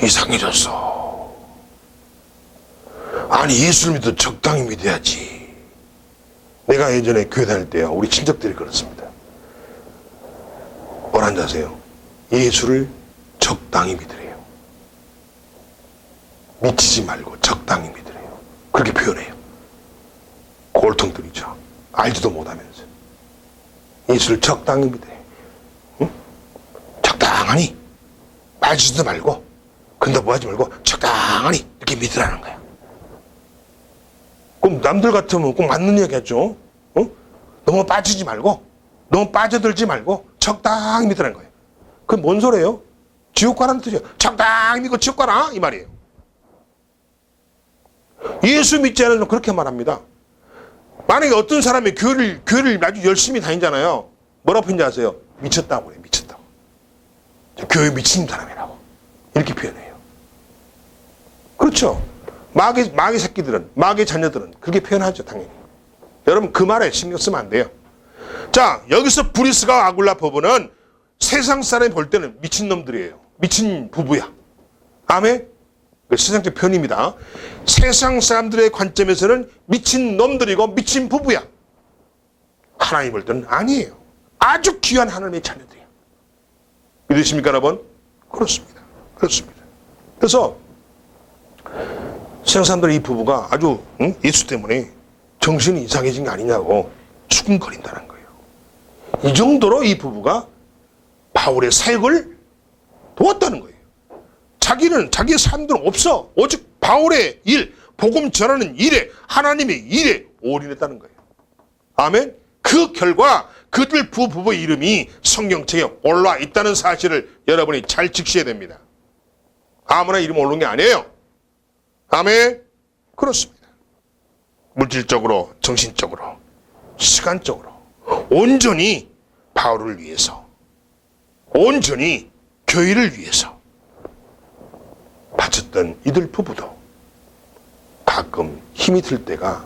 이상해졌어. 아니, 예수를 믿어도 적당히 믿어야지. 내가 예전에 교회 다닐 때요, 우리 친척들이 그렇습니다. 뭐라는지 아세요? 예수를 적당히 믿으래요. 미치지 말고 적당히 믿으래요. 그렇게 표현해요. 골통들이죠. 알지도 못하면서. 예수를 적당히 믿으래요. 응? 적당하니 빠지지도 말고 근다부하지 말고 적당하니 이렇게 믿으라는 거야. 그럼 남들 같으면 꼭 맞는 얘기겠죠. 너무 빠지지 말고 너무 빠져들지 말고 적당히 믿으라는 거예요. 그게 뭔 소리예요? 지옥 가라는 뜻이에요. 적당히 믿고 지옥 가라 이 말이에요. 예수 믿지 않으면 사람은 그렇게 말합니다. 만약에 어떤 사람이 교회를 아주 열심히 다니잖아요. 뭐라고 표현하지 아세요? 미쳤다고 그래요. 미쳤다고. 교회 미친 사람이라고. 이렇게 표현해요. 그렇죠. 마귀 새끼들은, 마귀 자녀들은 그렇게 표현하죠, 당연히. 여러분, 그 말에 신경 쓰면 안 돼요. 자, 여기서 브리스가 아굴라 부부는 세상 사람이 볼 때는 미친놈들이에요. 미친 부부야. 아멘? 세상적 표현입니다. 세상 사람들의 관점에서는 미친 놈들이고 미친 부부야. 하나님 볼 때는 아니에요. 아주 귀한 하나님의 자녀들이에요. 믿으십니까, 여러분? 그렇습니다. 그렇습니다. 그래서 세상 사람들이 이 부부가 아주 예수 때문에 정신이 이상해진 게 아니냐고 수군거린다는 거예요. 이 정도로 이 부부가 바울의 사역을 도왔다는 거예요. 자기의 삶들은 없어. 오직 바울의 일, 복음 전하는 일에, 하나님의 일에 올인했다는 거예요. 아멘? 그 결과 그들 부부의 이름이 성경책에 올라와 있다는 사실을 여러분이 잘 직시해야 됩니다. 아무나 이름 올린 게 아니에요. 아멘? 그렇습니다. 물질적으로, 정신적으로, 시간적으로 온전히 바울을 위해서, 온전히 교회를 위해서 바쳤던 이들 부부도 가끔 힘이 들 때가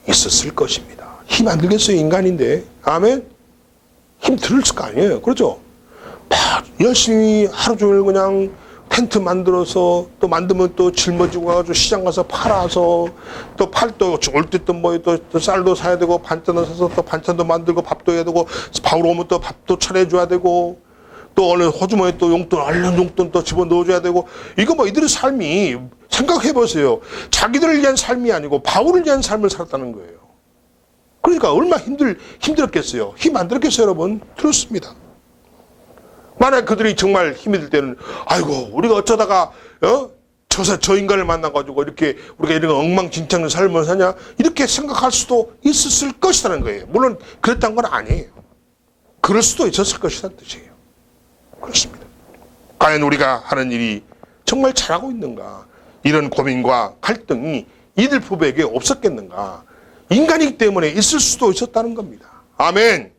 있었을 것입니다. 힘 안 들겠어요, 인간인데. 아멘? 힘 들을 거 아니에요. 그렇죠? 막 열심히 하루 종일 그냥 텐트 만들어서 또 만들면 또 짊어지고 가가지고 시장 가서 팔아서 또 올 때 또 뭐 또 쌀도 사야 되고 반찬도 사서 또 반찬도 만들고 밥도 해야 되고 바울 오면 또 밥도 차려줘야 되고 또 어느 호주머니에 또 용돈, 알련 용돈 또 집어넣어줘야 되고, 이거 뭐 이들의 삶이, 생각해보세요. 자기들을 위한 삶이 아니고 바울을 위한 삶을 살았다는 거예요. 그러니까 얼마나 힘들었겠어요. 힘 안 들었겠어요, 여러분? 들었습니다. 만약 그들이 정말 힘이 들 때는, 아이고, 우리가 어쩌다가, 저 인간을 만나가지고 이렇게 우리가 이런 엉망진창의 삶을 사냐? 이렇게 생각할 수도 있었을 것이라는 거예요. 물론 그랬다는 건 아니에요. 그럴 수도 있었을 것이라는 뜻이에요. 그렇습니다. 과연 우리가 하는 일이 정말 잘하고 있는가? 이런 고민과 갈등이 이들 부부에게 없었겠는가? 인간이기 때문에 있을 수도 있었다는 겁니다. 아멘.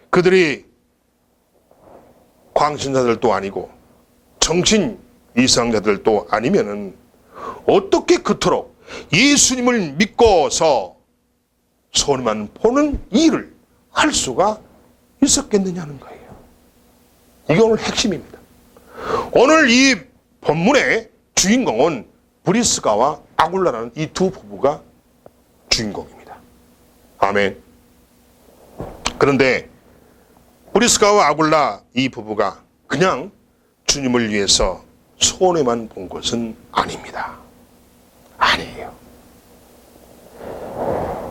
그들이 광신자들도 아니고 정신 이상자들도 아니면은 어떻게 그토록 예수님을 믿고서 손만 보는 일을 할 수가 있었겠느냐는 거예요. 이게 오늘 핵심입니다. 오늘 이 본문의 주인공은 브리스가와 아굴라라는 이 두 부부가 주인공입니다. 아멘. 그런데 브리스가와 아굴라 이 부부가 그냥 주님을 위해서 손해만 본 것은 아닙니다. 아니에요.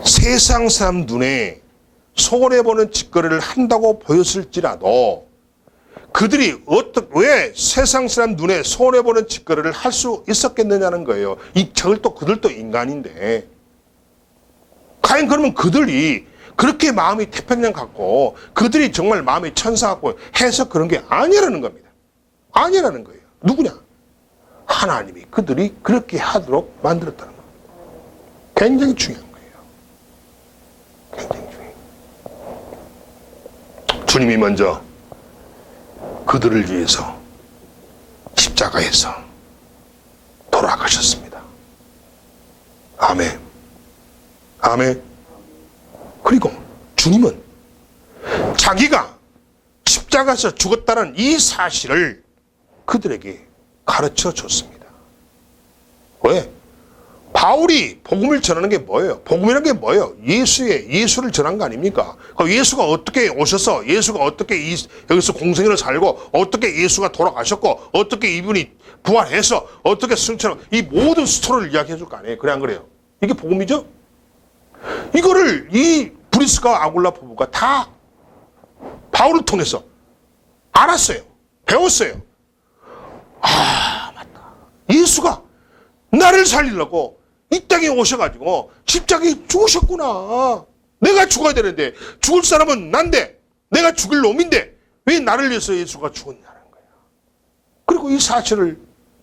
세상 사람 눈에 손해보는 짓거리를 한다고 보였을지라도 그들이 왜 세상 사람 눈에 손해보는 짓거리를 할 수 있었겠느냐는 거예요. 그들도 인간인데. 과연 그러면 그들이 그렇게 마음이 태평양 같고 그들이 정말 마음이 천사 같고 해서 그런 게 아니라는 겁니다. 아니라는 거예요. 누구냐? 하나님이 그들이 그렇게 하도록 만들었다는 겁니다. 굉장히 중요한 거예요. 굉장히 중요해요. 주님이 먼저 그들을 위해서 십자가에서 돌아가셨습니다. 아멘. 아멘. 그리고 주님은 자기가 십자가에서 죽었다는 이 사실을 그들에게 가르쳐 줬습니다. 왜? 바울이 복음을 전하는 게 뭐예요? 복음이라는 게 뭐예요? 예수를 전한 거 아닙니까? 예수가 어떻게 오셔서 예수가 어떻게 여기서 공생애를 살고 어떻게 예수가 돌아가셨고 어떻게 이분이 부활해서 어떻게 승천하고 이 모든 스토리를 이야기해 줄 거 아니에요? 그래 안 그래요? 이게 복음이죠? 이거를 이 브리스가와 아굴라 부부가 다 바울을 통해서 알았어요. 배웠어요. 아, 맞다. 예수가 나를 살리려고 이 땅에 오셔가지고 십자가에 죽으셨구나. 내가 죽어야 되는데 죽을 사람은 난데 내가 죽을 놈인데 왜 나를 위해서 예수가 죽었냐는 거야. 그리고 이 사실을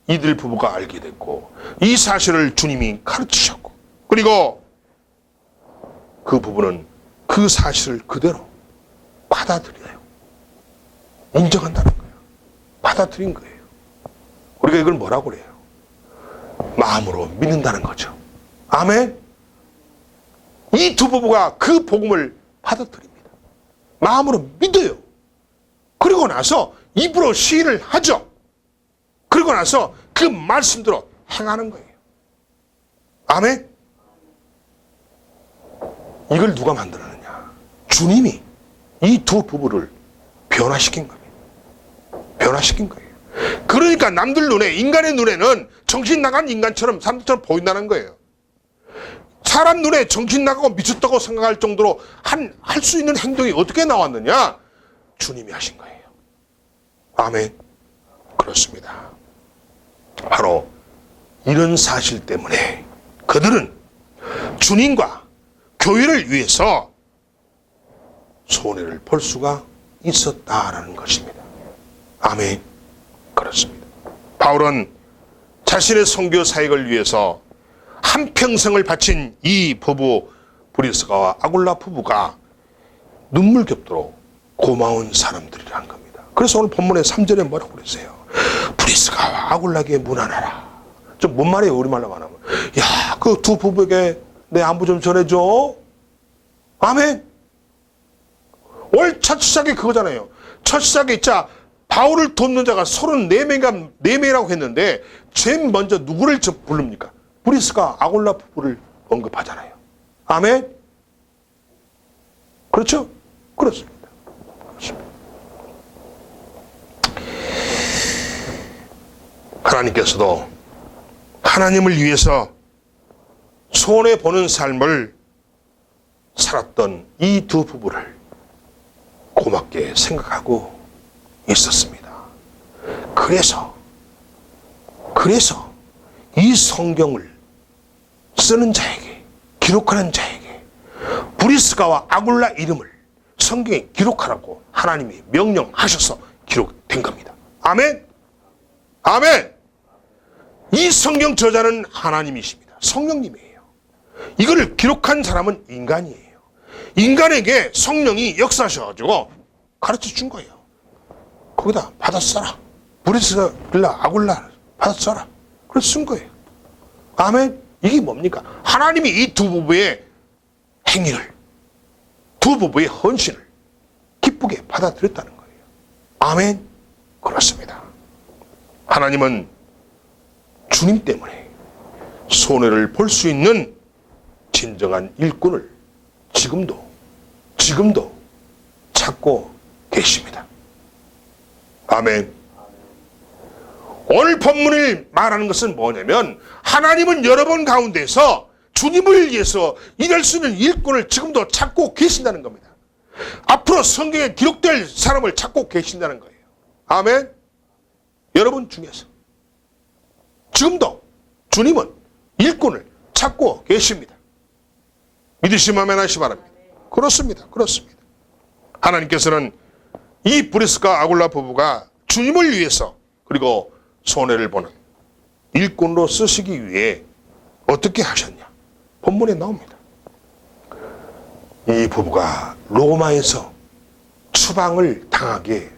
이들 부부가 알게 됐고 이 사실을 주님이 가르치셨고 그리고 그 부부는 그 사실을 그대로 받아들여요. 인정한다는 거예요. 받아들인 거예요. 우리가 이걸 뭐라고 그래요? 마음으로 믿는다는 거죠. 아멘. 이 두 부부가 그 복음을 받아들입니다. 마음으로 믿어요. 그리고 나서 입으로 시인을 하죠. 그리고 나서 그 말씀대로 행하는 거예요. 아멘. 이걸 누가 만들었느냐? 주님이 이 두 부부를 변화시킨 겁니다. 변화시킨 거예요. 그러니까 남들 눈에, 인간의 눈에는 정신 나간 인간처럼 사람들처럼 보인다는 거예요. 사람 눈에 정신 나가고 미쳤다고 생각할 정도로 할 수 있는 행동이 어떻게 나왔느냐? 주님이 하신 거예요. 아멘. 그렇습니다. 바로 이런 사실 때문에 그들은 주님과 교회를 위해서 손해를 볼 수가 있었다라는 것입니다. 아멘. 그렇습니다. 바울은 자신의 선교 사역을 위해서 한평생을 바친 이 부부 브리스가와 아굴라 부부가 눈물겹도록 고마운 사람들이라는 겁니다. 그래서 오늘 본문의 3절에 뭐라고 그랬어요? 브리스가와 아굴라에게 문안하라. 좀 뭔 말이에요? 우리말로 말하면. 야, 그 두 부부에게 내 안부 좀 전해줘. 아멘. 월 첫 시작이 그거잖아요. 첫 시작에 자 바울을 돕는 자가 34명이라고 했는데 제일 먼저 누구를 부릅니까? 브리스가 아굴라 부부를 언급하잖아요. 아멘. 그렇죠? 그렇습니다. 그렇습니다. 하나님께서도 하나님을 위해서 손해보는 삶을 살았던 이 두 부부를 고맙게 생각하고 있었습니다. 그래서 이 성경을 쓰는 자에게, 기록하는 자에게 브리스가와 아굴라 이름을 성경에 기록하라고 하나님이 명령하셔서 기록된 겁니다. 아멘. 아멘. 이 성경 저자는 하나님이십니다. 성령님이에요. 이거를 기록한 사람은 인간이에요. 인간에게 성령이 역사하셔가지고 가르쳐 준 거예요. 거기다 받아 써라. 브리스가 아굴라 받아 써라. 그래서 쓴 거예요. 아멘. 이게 뭡니까? 하나님이 이 두 부부의 행위를, 두 부부의 헌신을 기쁘게 받아들였다는 거예요. 아멘. 그렇습니다. 하나님은 주님 때문에 손해를 볼 수 있는 진정한 일꾼을 지금도 찾고 계십니다. 아멘. 오늘 본문을 말하는 것은 뭐냐면 하나님은 여러분 가운데서 주님을 위해서 일할 수 있는 일꾼을 지금도 찾고 계신다는 겁니다. 앞으로 성경에 기록될 사람을 찾고 계신다는 거예요. 아멘. 여러분 중에서 지금도 주님은 일꾼을 찾고 계십니다. 믿으시면 아멘 하시기 바랍니다. 그렇습니다. 하나님께서는 이 브리스과 아굴라 부부가 주님을 위해서 그리고 손해를 보는 일꾼으로 쓰시기 위해 어떻게 하셨냐? 본문에 나옵니다. 이 부부가 로마에서 추방을 당하게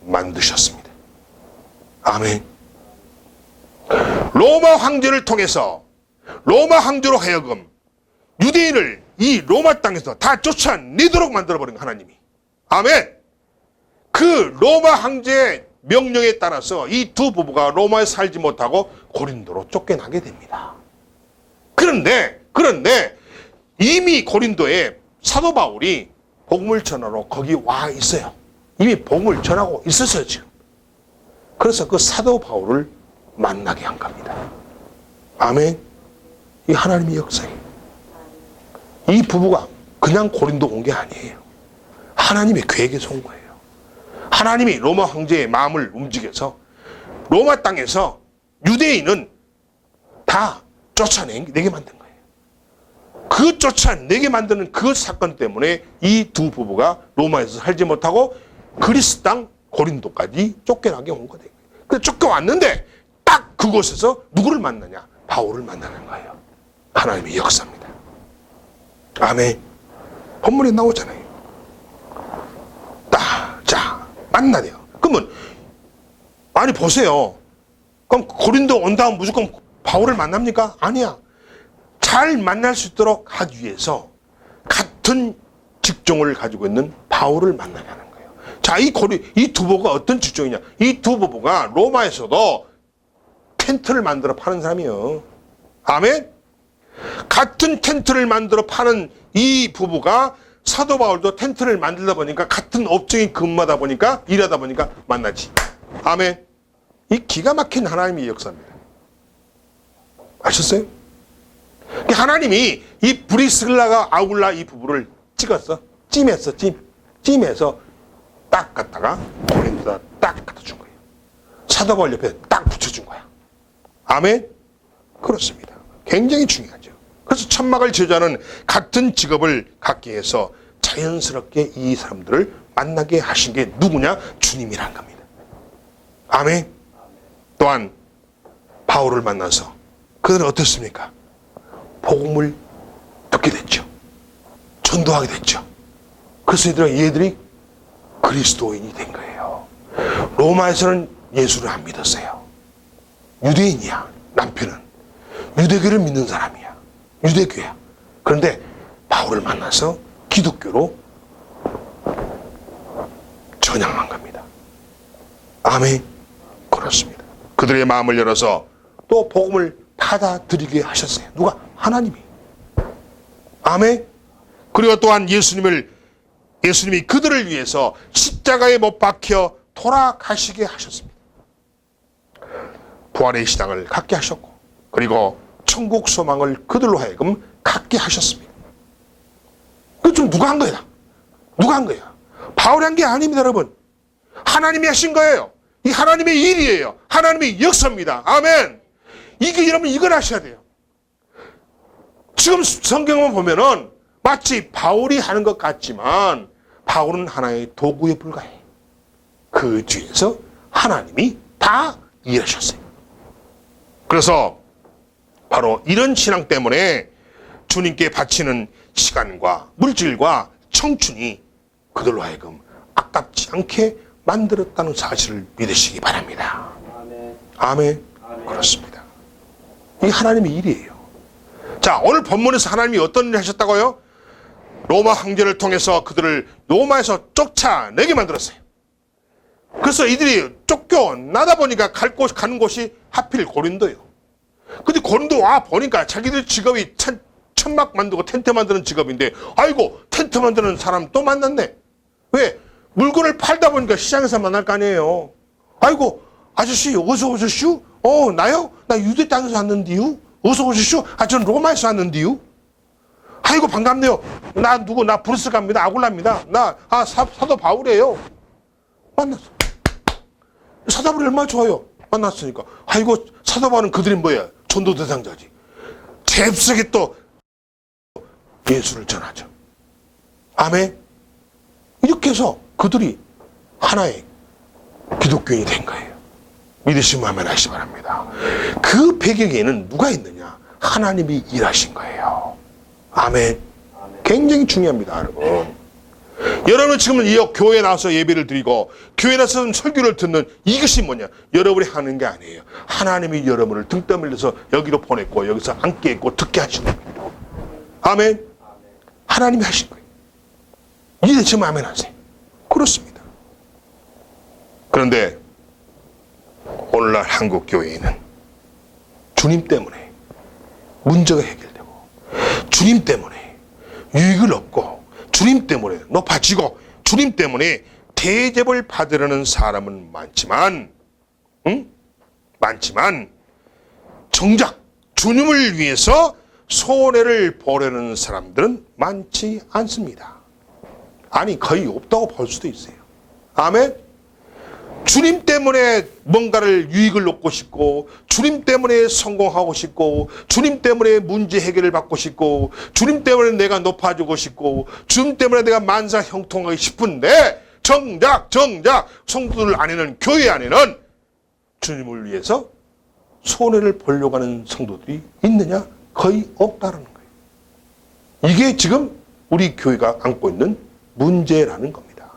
만드셨습니다. 아멘. 로마 황제를 통해서 로마 황제로 하여금 유대인을 이 로마 땅에서 다 쫓아내도록 만들어버린 하나님이. 아멘. 그 로마 황제의 명령에 따라서 이 두 부부가 로마에 살지 못하고 고린도로 쫓겨나게 됩니다. 그런데 이미 고린도에 사도 바울이 복음을 전하러 거기 와 있어요. 이미 복음을 전하고 있었어요, 지금. 그래서 그 사도 바울을 만나게 한 겁니다. 아멘. 이 하나님의 역사예요. 이 부부가 그냥 고린도 온 게 아니에요. 하나님의 계획에서 온 거예요. 하나님이 로마 황제의 마음을 움직여서 로마 땅에서 유대인은 다 쫓아내게 만든 거예요. 그 쫓아내게 만드는 그 사건 때문에 이 두 부부가 로마에서 살지 못하고 그리스 땅 고린도까지 쫓겨나게 온 거예요. 그래서 쫓겨왔는데 딱 그곳에서 누구를 만나냐? 바울을 만나는 거예요. 하나님의 역사입니다. 아멘. 본문에 나오잖아요. 자, 만나대요. 그러면 아니 보세요. 그럼 고린도 온 다음 무조건 바울을 만납니까? 아니야. 잘 만날 수 있도록 하기 위해서 같은 직종을 가지고 있는 바울을 만나냐는 거예요. 자, 이 두 부부가 어떤 직종이냐? 이 두 부부가 로마에서도 텐트를 만들어 파는 사람이에요. 아멘? 같은 텐트를 만들어 파는 이 부부가 사도 바울도 텐트를 만들다 보니까 같은 업종이 근무하다 보니까 일하다 보니까 만나지. 아멘. 이 기가 막힌 하나님의 역사입니다. 아셨어요? 하나님이 이 브리스길라가 아굴라 이 부부를 찍었어. 찜해서 딱 갖다가 고린도에다 딱 갖다 준 거예요. 사도 바울 옆에 딱 붙여준 거야. 아멘. 그렇습니다. 굉장히 중요하죠. 그래서 천막을 제조하는 같은 직업을 갖게 해서 자연스럽게 이 사람들을 만나게 하신 게 누구냐? 주님이란 겁니다. 아멘. 또한 바울을 만나서 그들은 어떻습니까? 복음을 듣게 됐죠. 전도하게 됐죠. 그래서 얘들이 그리스도인이 된 거예요. 로마에서는 예수를 안 믿었어요. 유대인이야. 남편은 유대교를 믿는 사람이야. 유대교야. 그런데 바울을 만나서 기독교로 전향한 겁니다. 아멘. 그렇습니다. 그들의 마음을 열어서 또 복음을 받아들이게 하셨어요. 누가? 하나님이. 아멘. 그리고 또한 예수님이 그들을 위해서 십자가에 못 박혀 돌아가시게 하셨습니다. 부활의 시장을 갖게 하셨고 그리고 천국 소망을 그들로 하여금 갖게 하셨습니다. 그 좀 누가 한 거야? 누가 한 거야? 바울이 한 게 아닙니다, 여러분. 하나님이 하신 거예요. 이 하나님의 일이에요. 하나님의 역사입니다. 아멘. 이게 여러분 이걸 아셔야 돼요. 지금 성경을 보면은 마치 바울이 하는 것 같지만 바울은 하나의 도구에 불과해. 그 뒤에서 하나님이 다 일하셨어요. 그래서 바로 이런 신앙 때문에 주님께 바치는 시간과 물질과 청춘이 그들로 하여금 아깝지 않게 만들었다는 사실을 믿으시기 바랍니다. 아멘. 그렇습니다. 이게 하나님의 일이에요. 자, 오늘 본문에서 하나님이 어떤 일을 하셨다고요? 로마 황제를 통해서 그들을 로마에서 쫓아내게 만들었어요. 그래서 이들이 쫓겨나다 보니까 가는 곳이 하필 고린도예요. 근데 고린도 와 보니까 자기들 직업이 천막 만들고 텐트 만드는 직업인데, 아이고 텐트 만드는 사람 또 만났네. 왜? 물건을 팔다 보니까 시장에서 만날 거 아니에요. 아이고 아저씨 어서 오셨슈? 나요? 나 유대 땅에서 왔는데요. 어서 오셨슈? 저는 로마에서 왔는데요. 아이고 반갑네요. 나 브루스 갑니다. 아굴라입니다. 사도 바울이에요. 만났어. 사도 바울이 얼마나 좋아요. 만났으니까. 아이고 사도 바울은 그들이 뭐야? 전도 대상자지. 잽싸게 또 예수를 전하죠. 아멘. 이렇게 해서 그들이 하나의 기독교인이 된 거예요. 믿으시면 아멘 하시기 바랍니다. 그 배경에는 누가 있느냐? 하나님이 일하신 거예요. 아멘. 굉장히 중요합니다, 여러분. 여러분 지금 이 교회에 나와서 예배를 드리고 교회에 나와서 설교를 듣는 이것이 뭐냐? 여러분이 하는 게 아니에요. 하나님이 여러분을 등 떠밀려서 여기로 보냈고 여기서 앉게 했고 듣게 하신 겁니다. 아멘. 하나님이 하신 거예요. 이해되시면 아멘 하세요. 그렇습니다. 그런데 오늘날 한국 교회에는 주님 때문에 문제가 해결되고, 주님 때문에 유익을 얻고, 주님 때문에 높아지고, 주님 때문에 대접을 받으려는 사람은 많지만 정작 주님을 위해서 손해를 보려는 사람들은 많지 않습니다. 아니 거의 없다고 볼 수도 있어요. 아멘. 주님 때문에 뭔가를 유익을 얻고 싶고, 주님 때문에 성공하고 싶고, 주님 때문에 문제 해결을 받고 싶고, 주님 때문에 내가 높아지고 싶고, 주님 때문에 내가 만사 형통하기 싶은데 정작 성도들 안에는, 교회 안에는 주님을 위해서 손해를 보려고 하는 성도들이 있느냐? 거의 없다는 거예요. 이게 지금 우리 교회가 안고 있는 문제라는 겁니다.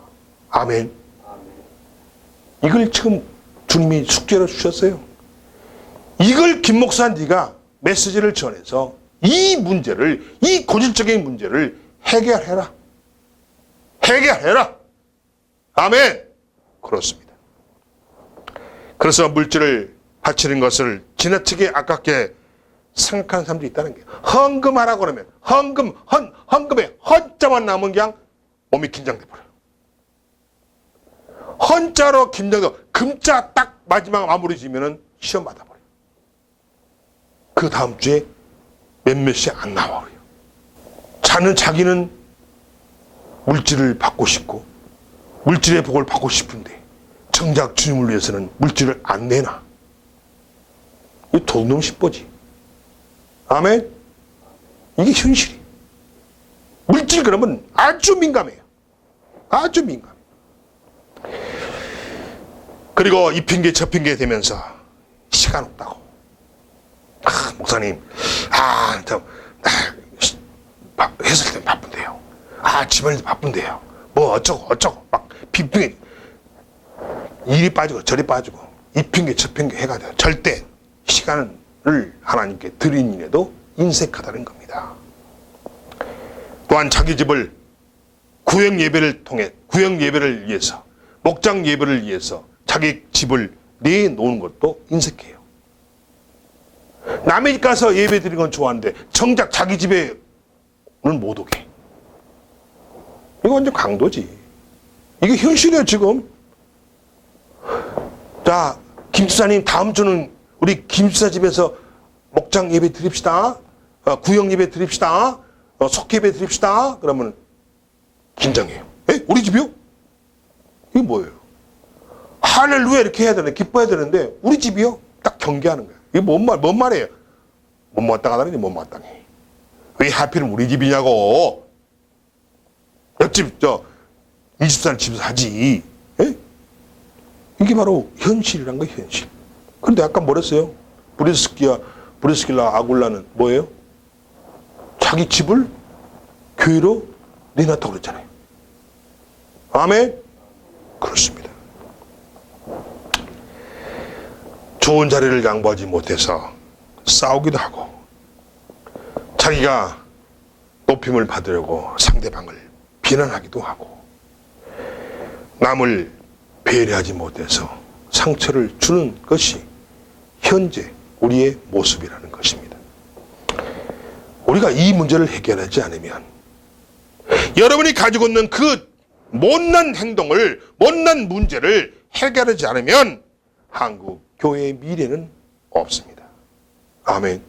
아멘. 이걸 지금 주님이 숙제로 주셨어요. 이걸 김 목사 네가 메시지를 전해서 이 문제를, 이 고질적인 문제를 해결해라. 아멘. 그렇습니다. 그래서 물질을 바치는 것을 지나치게 아깝게 생각하는 사람들이 있다는 게, 헌금하라고 그러면 헌금에 헌자만 남은 그냥 몸이 긴장돼 버려요. 헌자로 김장도 금자 딱 마지막 마무리 지면은 시험 받아버려요. 그 다음 주에 몇몇이 안 나와요. 자기는 물질을 받고 싶고 물질의 복을 받고 싶은데 정작 주님을 위해서는 물질을 안 내나. 이거 도둑놈 싶보지. 아멘. 이게 현실이. 물질 그러면 아주 민감해요. 아주 민감. 그리고 이 핑계 저 핑계 되면서 시간 없다고. 목사님, 회사 때문에 바쁜데요. 집안에도 바쁜데요. 뭐 어쩌고 막 핑계, 이리 빠지고 저리 빠지고 이 핑계 저 핑계 해가지고 절대 시간을 하나님께 드린 일에도 인색하다는 겁니다. 또한 자기 집을 구역 예배를 위해서, 목장 예배를 위해서 자기 집을 내놓는 것도 인색해요. 남의 집 가서 예배 드리는 건 좋아하는데 정작 자기 집에는 못 오게. 이거 완전 강도지. 이게 현실이에요 지금. 자, 김수사님 다음 주는 우리 김수사 집에서 목장 예배 드립시다. 구역 예배 드립시다. 속회 예배 드립시다. 그러면 긴장해요. 우리 집이요? 이게 뭐예요? 할렐루야 이렇게 해야 되는데, 기뻐해야 되는데 우리 집이요? 딱 경계하는 거예요. 이게 뭔 말이에요? 못 마땅하다니 못 마땅해. 왜 하필은 우리 집이냐고. 옆집 이 집사람 집에서 하지. 이게 바로 현실이란 거예요. 현실. 그런데 아까 뭐랬어요? 브리스길라 아굴라는 뭐예요? 자기 집을 교회로 내놨다고 그랬잖아요. 아멘. 그렇습니다. 좋은 자리를 양보하지 못해서 싸우기도 하고, 자기가 높임을 받으려고 상대방을 비난하기도 하고, 남을 배려하지 못해서 상처를 주는 것이 현재 우리의 모습이라는 것입니다. 우리가 이 문제를 해결하지 않으면 여러분이 가지고 있는 그 못난 행동을, 못난 문제를 해결하지 않으면 한국 교회의 미래는 없습니다. 아멘.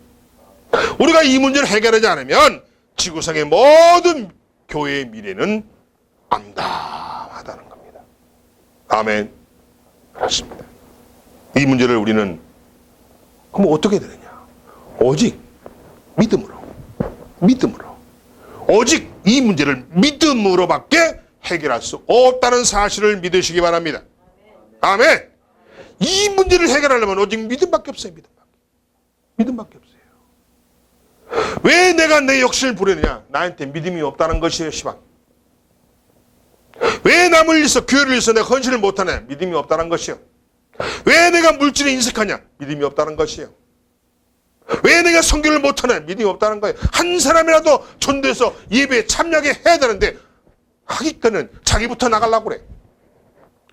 우리가 이 문제를 해결하지 않으면 지구상의 모든 교회의 미래는 암담하다는 겁니다. 아멘. 그렇습니다. 이 문제를 우리는 그럼 어떻게 되느냐? 오직 믿음으로. 오직 이 문제를 믿음으로밖에 해결할 수 없다는 사실을 믿으시기 바랍니다. 아멘. 이 문제를 해결하려면 오직 믿음밖에 없어요. 믿음밖에 없어요. 왜 내가 내 욕심을 부리느냐? 나한테 믿음이 없다는 것이에요. 시방. 왜 남을 위해서, 교회를 위해서 내가 헌신을 못하냐? 믿음이 없다는 것이요. 왜 내가 물질에 인색하냐? 믿음이 없다는 것이요. 왜 내가 선교를 못하냐? 믿음이 없다는 거예요. 한 사람이라도 전도해서 예배에 참여하게 해야 되는데 하기까지는 자기부터 나가려고 그래.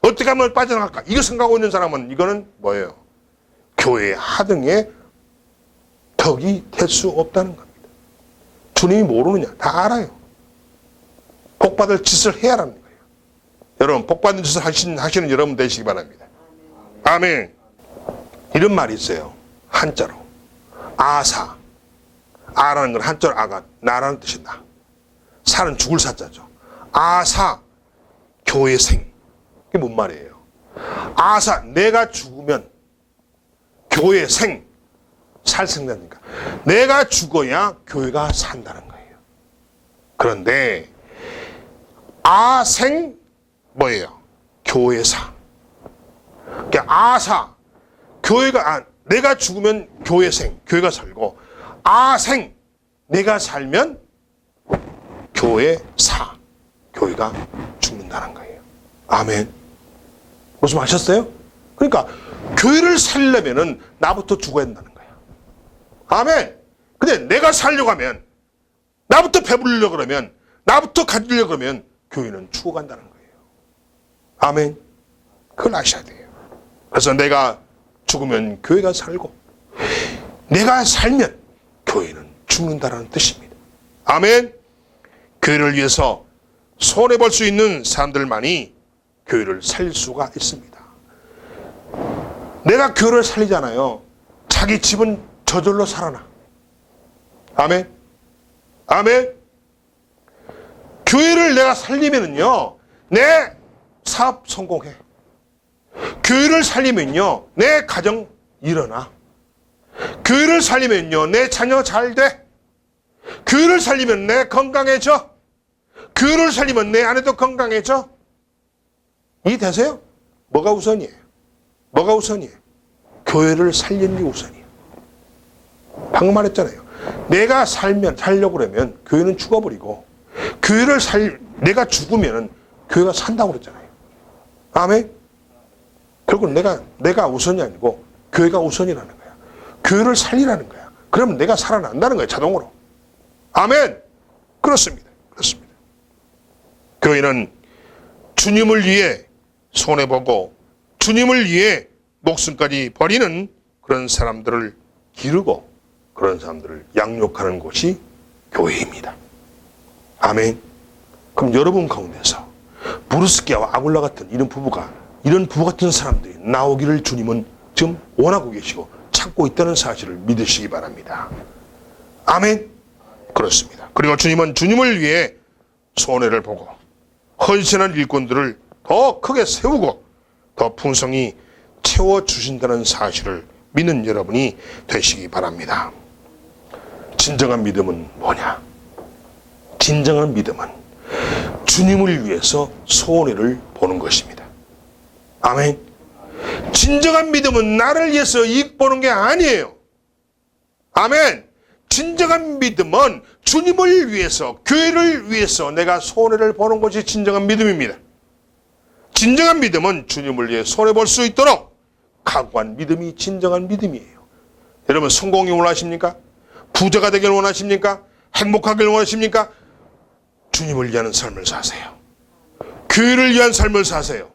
어떻게 하면 빠져나갈까? 이거 생각하고 있는 사람은 이거는 뭐예요? 교회의 하등의 덕이 될 수 없다는 겁니다. 주님이 모르느냐? 다 알아요. 복받을 짓을 해야 하는 거예요. 여러분, 복받는 짓을 하시는 여러분 되시기 바랍니다. 아멘. 이런 말이 있어요. 한자로. 아사. 아라는 건 한자로 아가, 나라는 뜻이다. 사는 죽을 사자죠. 아사, 교회생. 그게 뭔 말이에요? 아사, 내가 죽으면 교회생, 살 생각이니까. 내가 죽어야 교회가 산다는 거예요. 그런데 아생, 뭐예요? 교회사. 그러니까 아사, 교회가, 내가 죽으면 교회생, 교회가 살고, 아생, 내가 살면 교회사, 교회가 죽는다는 거예요. 아멘. 무슨 말 하셨어요? 그러니까 교회를 살려면은 나부터 죽어야 된다는 거야. 아멘. 근데 내가 살려고 하면, 나부터 배부르려고 그러면, 나부터 가지려고 그러면 교회는 죽어간다는 거예요. 아멘. 그걸 아셔야 돼요. 그래서 내가 죽으면 교회가 살고, 내가 살면 교회는 죽는다는 뜻입니다. 아멘. 교회를 위해서 손해볼 수 있는 사람들만이 교회를 살릴 수가 있습니다. 내가 교회를 살리잖아요. 자기 집은 저절로 살아나. 아멘. 아멘. 교회를 내가 살리면은요, 내 사업 성공해. 교회를 살리면요, 내 가정 일어나. 교회를 살리면요, 내 자녀 잘 돼. 교회를 살리면 내 건강해져. 교회를 살리면 내 아내도 건강해져. 이해되세요? 뭐가 우선이에요? 뭐가 우선이에요? 교회를 살리는 게 우선이에요. 방금 말했잖아요. 내가 살려고 그러면 교회는 죽어버리고, 내가 죽으면 교회가 산다고 그랬잖아요. 아멘? 결국은 내가 우선이 아니고 교회가 우선이라는 거야. 교회를 살리라는 거야. 그러면 내가 살아난다는 거야, 자동으로. 아멘! 그렇습니다. 그렇습니다. 교회는 주님을 위해 손해보고 주님을 위해 목숨까지 버리는 그런 사람들을 기르고 그런 사람들을 양육하는 곳이 교회입니다. 아멘. 그럼 여러분 가운데서 부르스기아와 아굴라 같은 이런 부부 같은 사람들이 나오기를 주님은 지금 원하고 계시고 찾고 있다는 사실을 믿으시기 바랍니다. 아멘. 그렇습니다. 그리고 주님은 주님을 위해 손해를 보고 헌신한 일꾼들을 더 크게 세우고 더 풍성히 채워주신다는 사실을 믿는 여러분이 되시기 바랍니다. 진정한 믿음은 뭐냐? 진정한 믿음은 주님을 위해서 손해를 보는 것입니다. 아멘. 진정한 믿음은 나를 위해서 이익 보는 게 아니에요. 아멘. 진정한 믿음은 주님을 위해서, 교회를 위해서 내가 손해를 보는 것이 진정한 믿음입니다. 진정한 믿음은 주님을 위해 손해볼 수 있도록 각오한 믿음이 진정한 믿음이에요. 여러분, 성공이 원하십니까? 부자가 되길 원하십니까? 행복하길 원하십니까? 주님을 위한 삶을 사세요. 교회를 위한 삶을 사세요.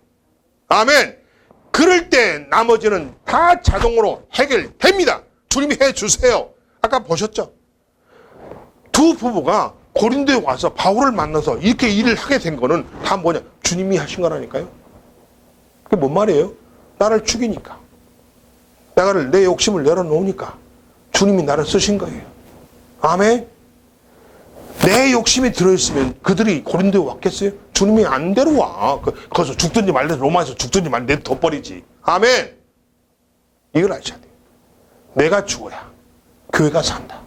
아멘. 그럴 때 나머지는 다 자동으로 해결됩니다. 주님이 해주세요. 아까 보셨죠? 두 부부가 고린도에 와서 바울을 만나서 이렇게 일을 하게 된 거는 다 뭐냐? 주님이 하신 거라니까요. 그게 뭔 말이에요? 나를 죽이니까. 내 욕심을 내려놓으니까 주님이 나를 쓰신 거예요. 아멘. 내 욕심이 들어있으면 그들이 고린도에 왔겠어요? 주님이 안 데려와. 거기서 죽든지 말든지 로마에서 죽든지 말든지 둬버리지. 아멘. 이걸 아셔야 돼요. 내가 죽어야 교회가 산다.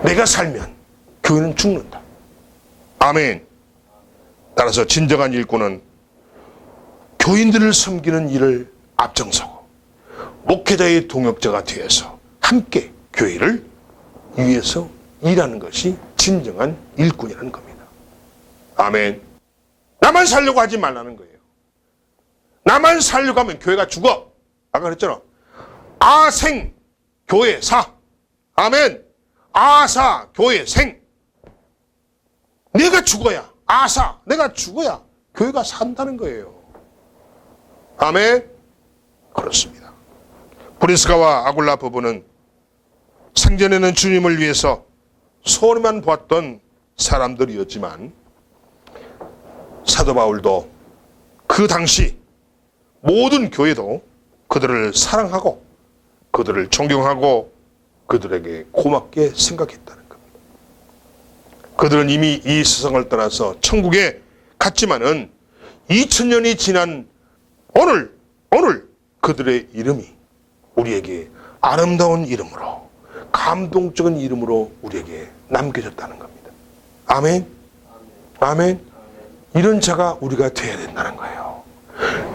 내가 살면 교회는 죽는다. 아멘. 따라서 진정한 일꾼은 교인들을 섬기는 일을 앞장서고 목회자의 동역자가 되어서 함께 교회를 위해서 일하는 것이 진정한 일꾼이라는 겁니다. 아멘. 나만 살려고 하지 말라는 거예요. 나만 살려고 하면 교회가 죽어. 아까 그랬잖아. 아생 교회 사. 아멘. 아사 교회 생. 내가 죽어야 아사 내가 죽어야 교회가 산다는 거예요. 아멘. 그렇습니다. 브리스가와 아굴라 부부는 생전에는 주님을 위해서 소리만 보았던 사람들이었지만 사도 바울도 그 당시 모든 교회도 그들을 사랑하고 그들을 존경하고 그들에게 고맙게 생각했다는 겁니다. 그들은 이미 이 세상을 떠나서 천국에 갔지만은 2000년이 지난 오늘 그들의 이름이 우리에게 아름다운 이름으로 감동적인 이름으로 우리에게 남겨졌다는 겁니다. 아멘. 아멘. 이런 자가 우리가 되어야 된다는 거예요.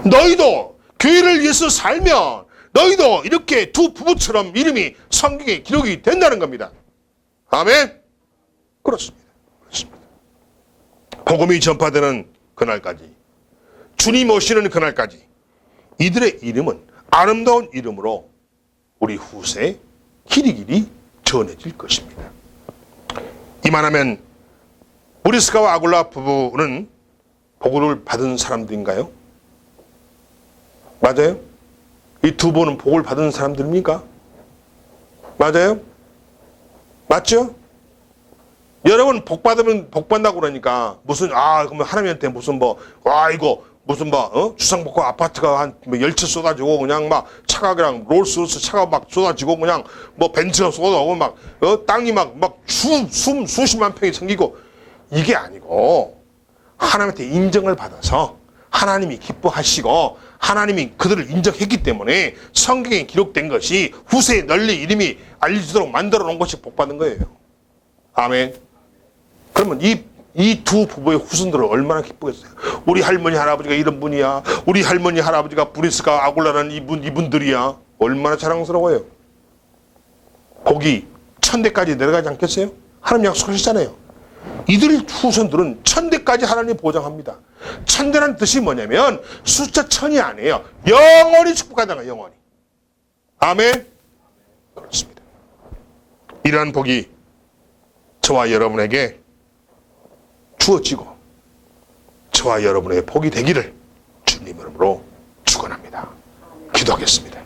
너희도 교회를 위해서 살면 너희도 이렇게 두 부부처럼 이름이 성경에 기록이 된다는 겁니다. 아멘. 그렇습니다. 그렇습니다. 복음이 전파되는 그날까지, 주님 오시는 그날까지 이들의 이름은 아름다운 이름으로 우리 후세에 길이길이 전해질 것입니다. 이만하면 브리스가와 아굴라 부부는 복을 받은 사람들인가요? 맞아요? 이 두 분은 복을 받은 사람들입니까? 맞아요? 맞죠? 여러분 복 받으면 복 받는다고 그러니까 무슨 그러면 하나님한테 무슨 이거 무슨 주상 복합 아파트가 한 10채 쏟아지고 그냥 막 차가 그냥 롤스로스 차가 막 쏟아지고 그냥 벤츠가 쏟아오고 막 땅이 막 수십만 평이 생기고 이게 아니고 하나님한테 인정을 받아서 하나님이 기뻐하시고 하나님이 그들을 인정했기 때문에 성경에 기록된 것이 후세에 널리 이름이 알려지도록 만들어 놓은 것이 복 받는 거예요. 아멘. 그러면 이 두 부부의 후손들은 얼마나 기쁘겠어요. 우리 할머니 할아버지가 이런 분이야. 우리 할머니 할아버지가 브리스가 아굴라라는 이분들이야. 얼마나 자랑스러워요. 복이 천대까지 내려가지 않겠어요? 하나님 약속하셨잖아요. 이들 후손들은 천대까지 하나님이 보장합니다. 천대란 뜻이 뭐냐면 숫자 천이 아니에요. 영원히 축복하다가 영원히. 아멘. 그렇습니다. 이러한 복이 저와 여러분에게 주어지고 저와 여러분의 복이 되기를 주님 이름으로 축원합니다. 기도하겠습니다.